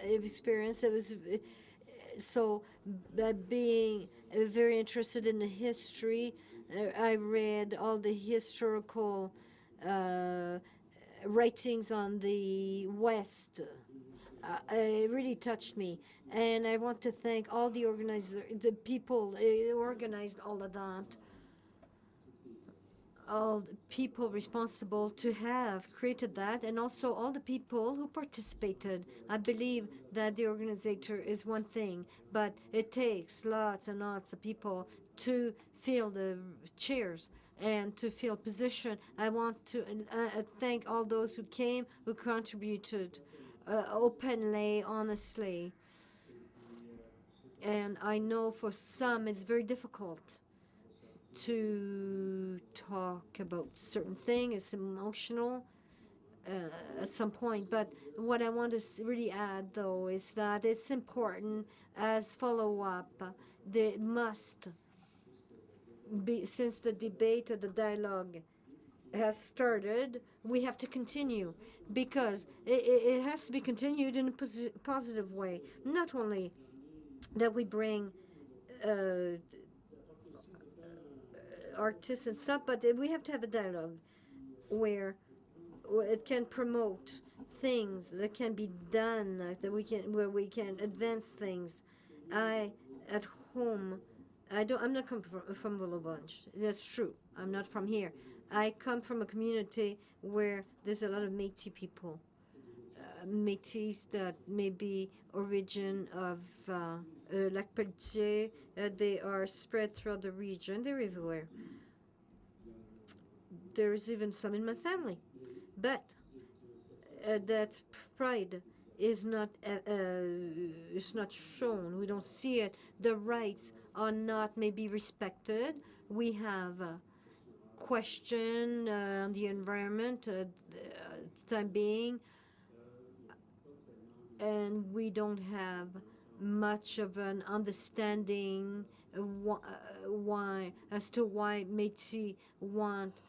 experience. It was so being very interested in the history. I read all the historical writings on the West. It really touched me, and I want to thank all the people who organized all of that, all the people responsible to have created that, and also all the people who participated. I believe that the organizer is one thing, but it takes lots and lots of people to fill the chairs and to fill position. I want to thank all those who came, who contributed openly, honestly. And I know for some it's very difficult to talk about certain things. It's emotional. at some point. But what I want to really add, though, is that it's important as follow-up. There must be, since the debate or the dialogue has started, we have to continue, because it has to be continued in a positive way. Not only that we bring artists and stuff, but we have to have a dialogue where it can promote things that can be done, where we can advance things. At home, I'm not from Willow Bunch. That's true. I'm not from here. I come from a community where there's a lot of Métis people. Métis that may be origin of Lac Pelletier. They are spread throughout the region. They're everywhere. There's even some in my family. But that pride is not shown. We don't see it. The rights are not maybe respected. We have question on the environment time being, and we don't have much of an understanding why Métis want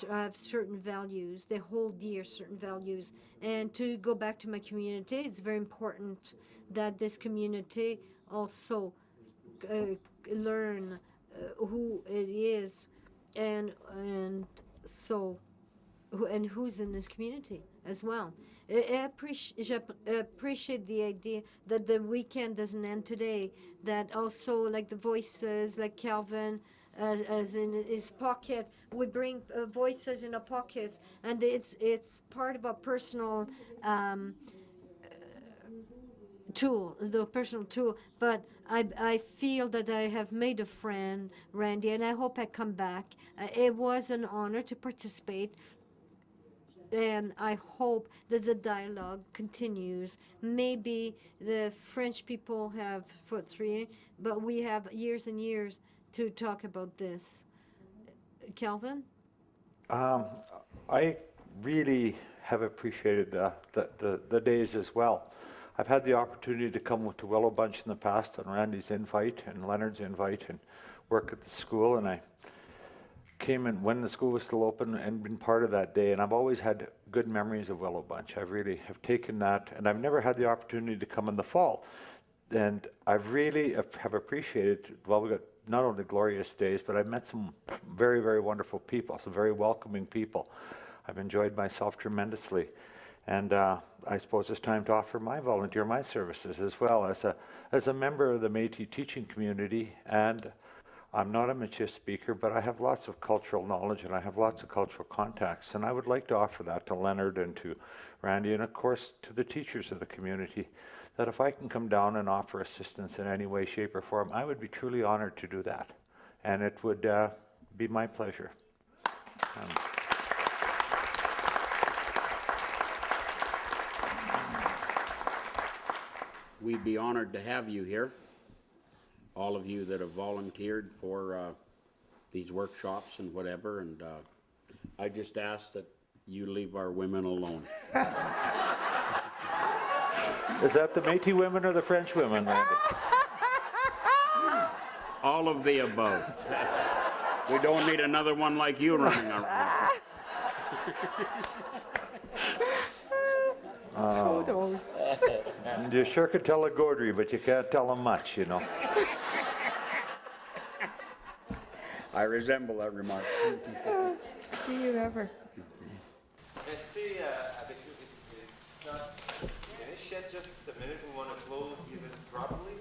have certain values. They hold dear certain values. And to go back to my community, it's very important that this community also learn who it is and who's in this community as well. I appreciate the idea that the weekend doesn't end today, that also like the voices, like Calvin, as in his pocket, we bring voices in our pockets, and it's part of our personal tool, the personal tool. But I feel that I have made a friend, Randy, and I hope I come back. It was an honor to participate, and I hope that the dialogue continues. Maybe the French people have foot three, but we have years and years to talk about this. Calvin? I really have appreciated the days as well. I've had the opportunity to come to Willow Bunch in the past on Randy's invite and Leonard's invite and work at the school, and I came in when the school was still open and been part of that day, and I've always had good memories of Willow Bunch. I really have taken that, and I've never had the opportunity to come in the fall. And I've really have appreciated, well, we got not only glorious days, but I've met some very, very wonderful people, some very welcoming people. I've enjoyed myself tremendously. And I suppose it's time to offer my services as well as a member of the Métis teaching community. And I'm not a Métis speaker, but I have lots of cultural knowledge and I have lots of cultural contacts. And I would like to offer that to Leonard and to Randy and of course to the teachers of the community, that if I can come down and offer assistance in any way, shape or form, I would be truly honored to do that. And it would be my pleasure. We'd be honored to have you here, all of you that have volunteered for these workshops and whatever, and I just ask that you leave our women alone. Is that the Métis women or the French women, Randy? All of the above. We don't need another one like you running around. Totally. You sure could tell a Gaudry, but you can't tell them much, you know. I resemble that remark. Do you ever? Restez avec nous. It's not finished yet, just a minute. We want to close even properly.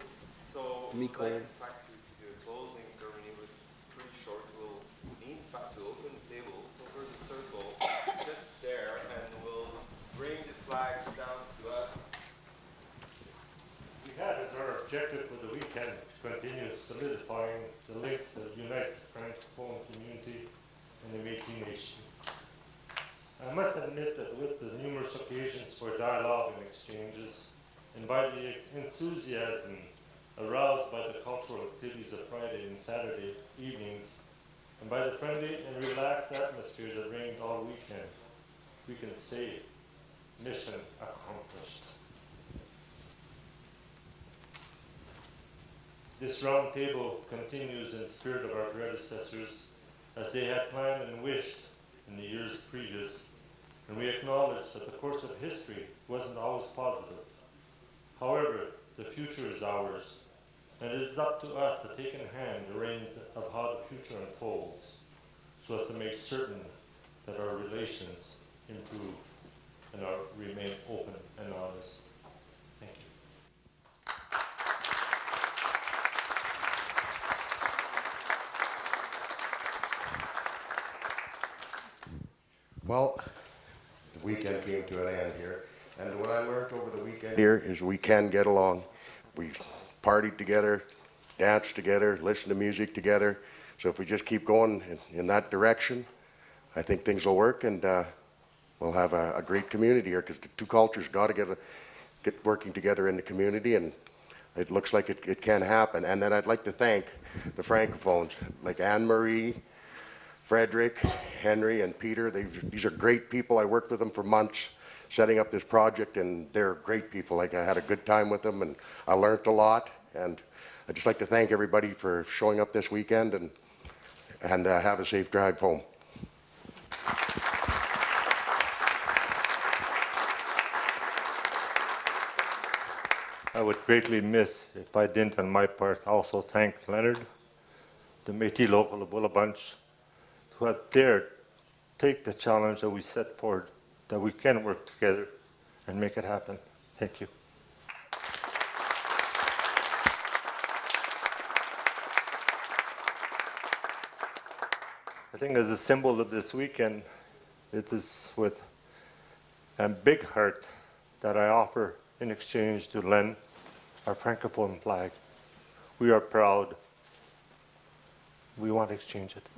So, we'd like, in fact, to do a closing ceremony with pretty short. We'll need, in fact, to open the table. So, there's a circle just there, and we'll bring the flags down to us. We had as our objective for the weekend to continue solidifying the links that unite the Francophone community and the Métis Nation. I must admit that with the numerous occasions for dialogue and exchanges, and by the enthusiasm aroused by the cultural activities of Friday and Saturday evenings, and by the friendly and relaxed atmosphere that reigned all weekend, we can say mission accomplished. This roundtable continues in the spirit of our predecessors as they had planned and wished in the years previous, and we acknowledge that the course of history wasn't always positive. However, the future is ours, and it is up to us to take in hand the reins of how the future unfolds, so as to make certain that our relations improve and remain open and honest. Thank you. Well, the weekend came to an end here, and what I learned over the weekend here is we can get along. We partied together, danced together, listened to music together. So if we just keep going in that direction, I think things will work, and we'll have a great community here, because the two cultures got to get working together in the community, and it looks like it can happen. And then I'd like to thank the Francophones, like Anne-Marie, Frederick, Henry, and Peter. These are great people. I worked with them for months setting up this project, and they're great people. Like, I had a good time with them, and I learned a lot. And I'd just like to thank everybody for showing up this weekend, and have a safe drive home. I would greatly miss if I didn't, on my part, also thank Leonard, the Métis Local of Willow Bunch, who have dared take the challenge that we set forward, that we can work together and make it happen. Thank you. I think as a symbol of this weekend, it is with a big heart that I offer in exchange to Len our Francophone flag. We are proud. We want to exchange it.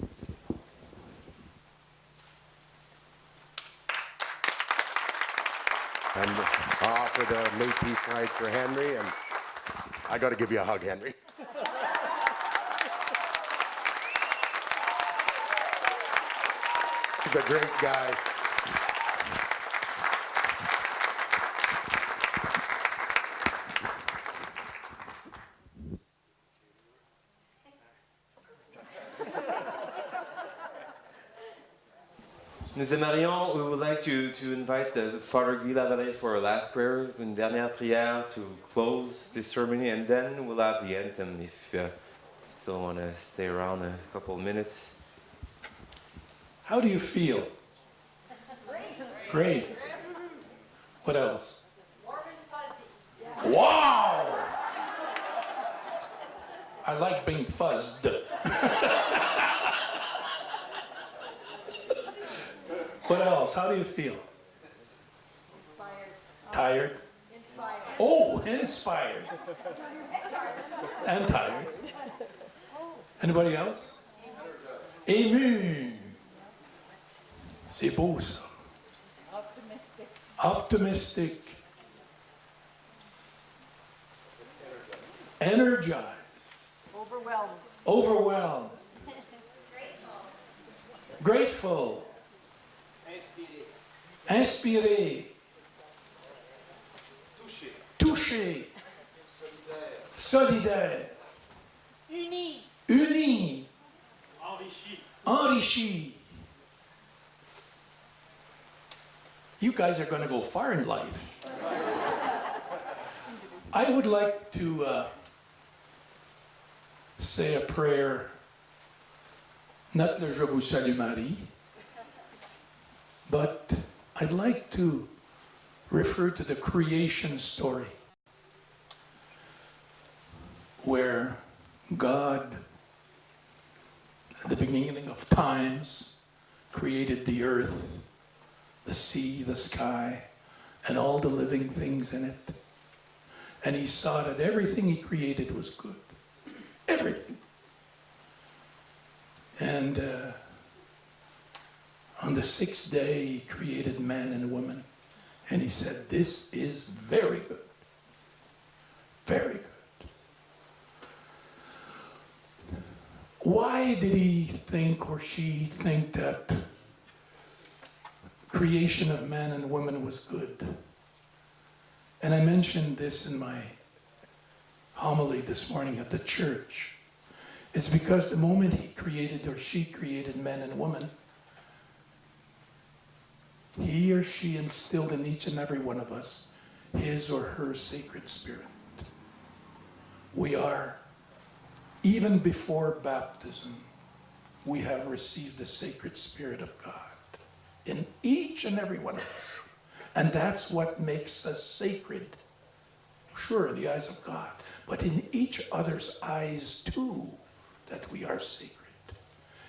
And I offer the Métis flag for Henry, and I got to give you a hug, Henry. He's a great guy. Nous aimerions, we would like to invite Father Guy Lavallee for a last prayer, une dernière prière to close this ceremony, and then we'll have the anthem if you still want to stay around a couple of minutes. How do you feel? Great. What else? Warm and fuzzy. Wow! I like being fuzzed. What else? How do you feel? Inspired. Tired? Inspired. Oh, inspired. And tired. Anybody else? Ému. C'est beau ça. Optimistic. Optimistic. Energized. Overwhelmed. Overwhelmed. Grateful. Inspiré. Touché. Solidaire. Uni. Uni. Enrichi. You guys are going to go far in life. I would like to say a prayer, not le Je vous salue Marie, but I'd like to refer to the creation story, where God, at the beginning of times, created the earth, the sea, the sky, and all the living things in it. And he saw that everything he created was good. Everything. And on the sixth day, he created man and woman. And he said, this is very good. Very good. Why did he think, or she think, that creation of man and woman was good. And I mentioned this in my homily this morning at the church. It's because the moment he created or she created man and woman, he or she instilled in each and every one of us his or her sacred spirit. We are, even before baptism, we have received the sacred spirit of God in each and every one of us. And that's what makes us sacred. Sure, in the eyes of God, but in each other's eyes too, that we are sacred.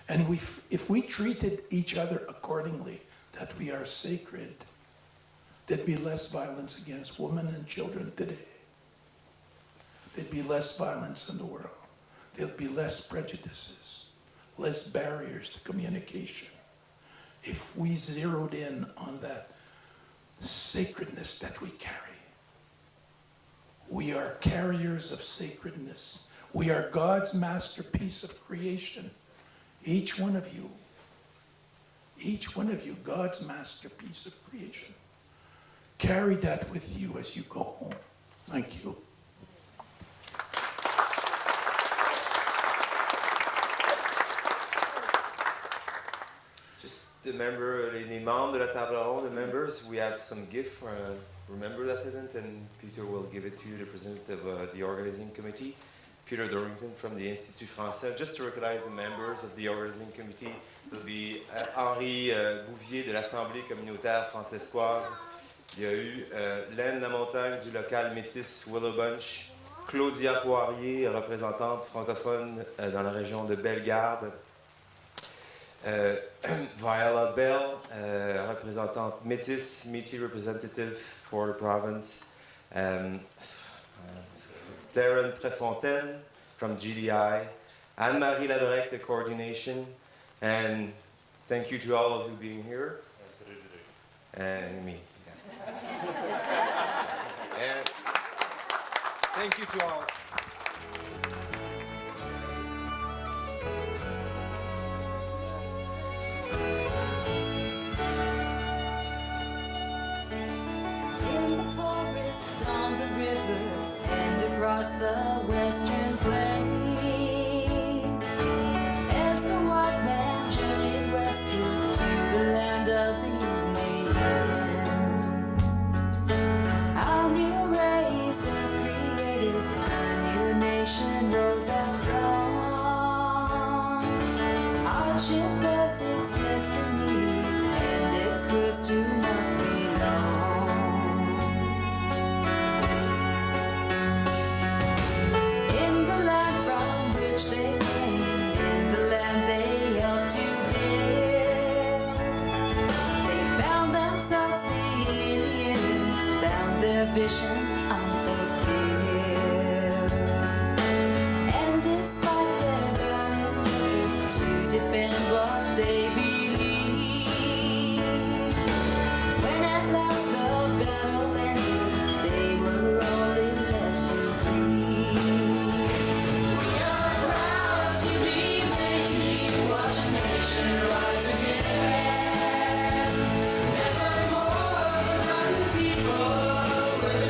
And if we treated each other accordingly, that we are sacred, there'd be less violence against women and children today. There'd be less violence in the world. There'd be less prejudices, less barriers to communication. If we zeroed in on that sacredness that we carry. We are carriers of sacredness. We are God's masterpiece of creation. Each one of you, God's masterpiece of creation. Carry that with you as you go home. Thank you. Just the member, les membres de la table ronde, the members, we have some gift for remember that event, and Peter will give it to you, the president of the organizing committee, Peter Dorrington from the Institut français. Just to recognize the members of the organizing committee, will be Henri Bouvier de l'Assemblée communautaire fransaskoise. Il y a eu Laine La Montagne du local Métis Willow Bunch, Claudia Poirier, représentante francophone dans la région de Bellegarde, Viola Bell, représentante Métis, Métis representative for the province, Darren Prefontaine from GDI, Anne-Marie Labrec, the coordination, and thank you to all of you being here, and me. And thank you to all. Across the western plain, as the white man journeyed westward to the land of the alien, our new race was created, a new nation rose up strong. Hardship was its destiny, and its course to not belong. They came in the land they helped to build. They found themselves the alien, found their vision unfulfilled. And despite their valiant effort to defend what they believed, when at last the battle ended, they were only left to grieve. Rise again. Never more forgotten people were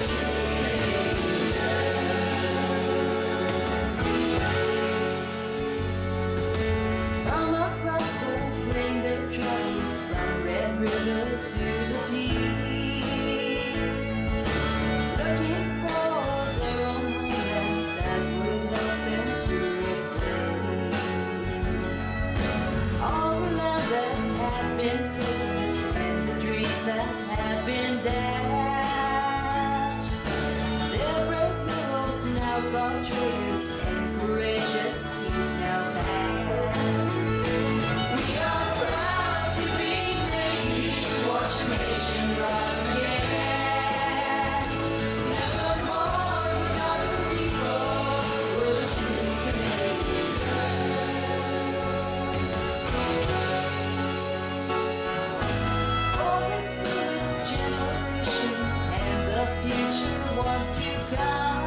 from across the plain they traveled, from Red River to the Peace, looking for their own land that would help them to all the land that had been taken and the dreams that had been dashed. Their brave heroes now called traitors and courageous deeds now past. We are proud to be Métis, watch a nation rise again. Never more forgotten people will truly Canadian. Future wants to come.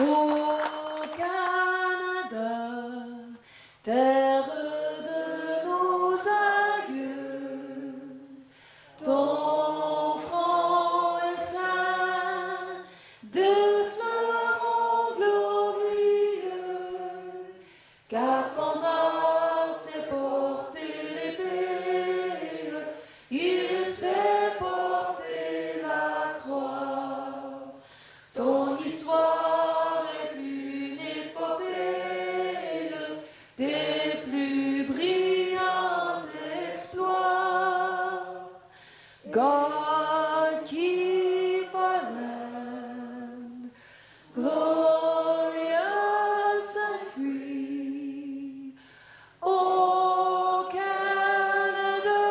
Au Canada, terre de nos aïeux, ton front est ceint de fleurons glorieux, car ton or s'est porté l'épée, il s'est porté la croix. Ton histoire est une épopée des plus brillants exploits. God keep our land glorious and free. Oh Canada,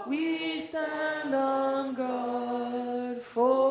we stand on guard for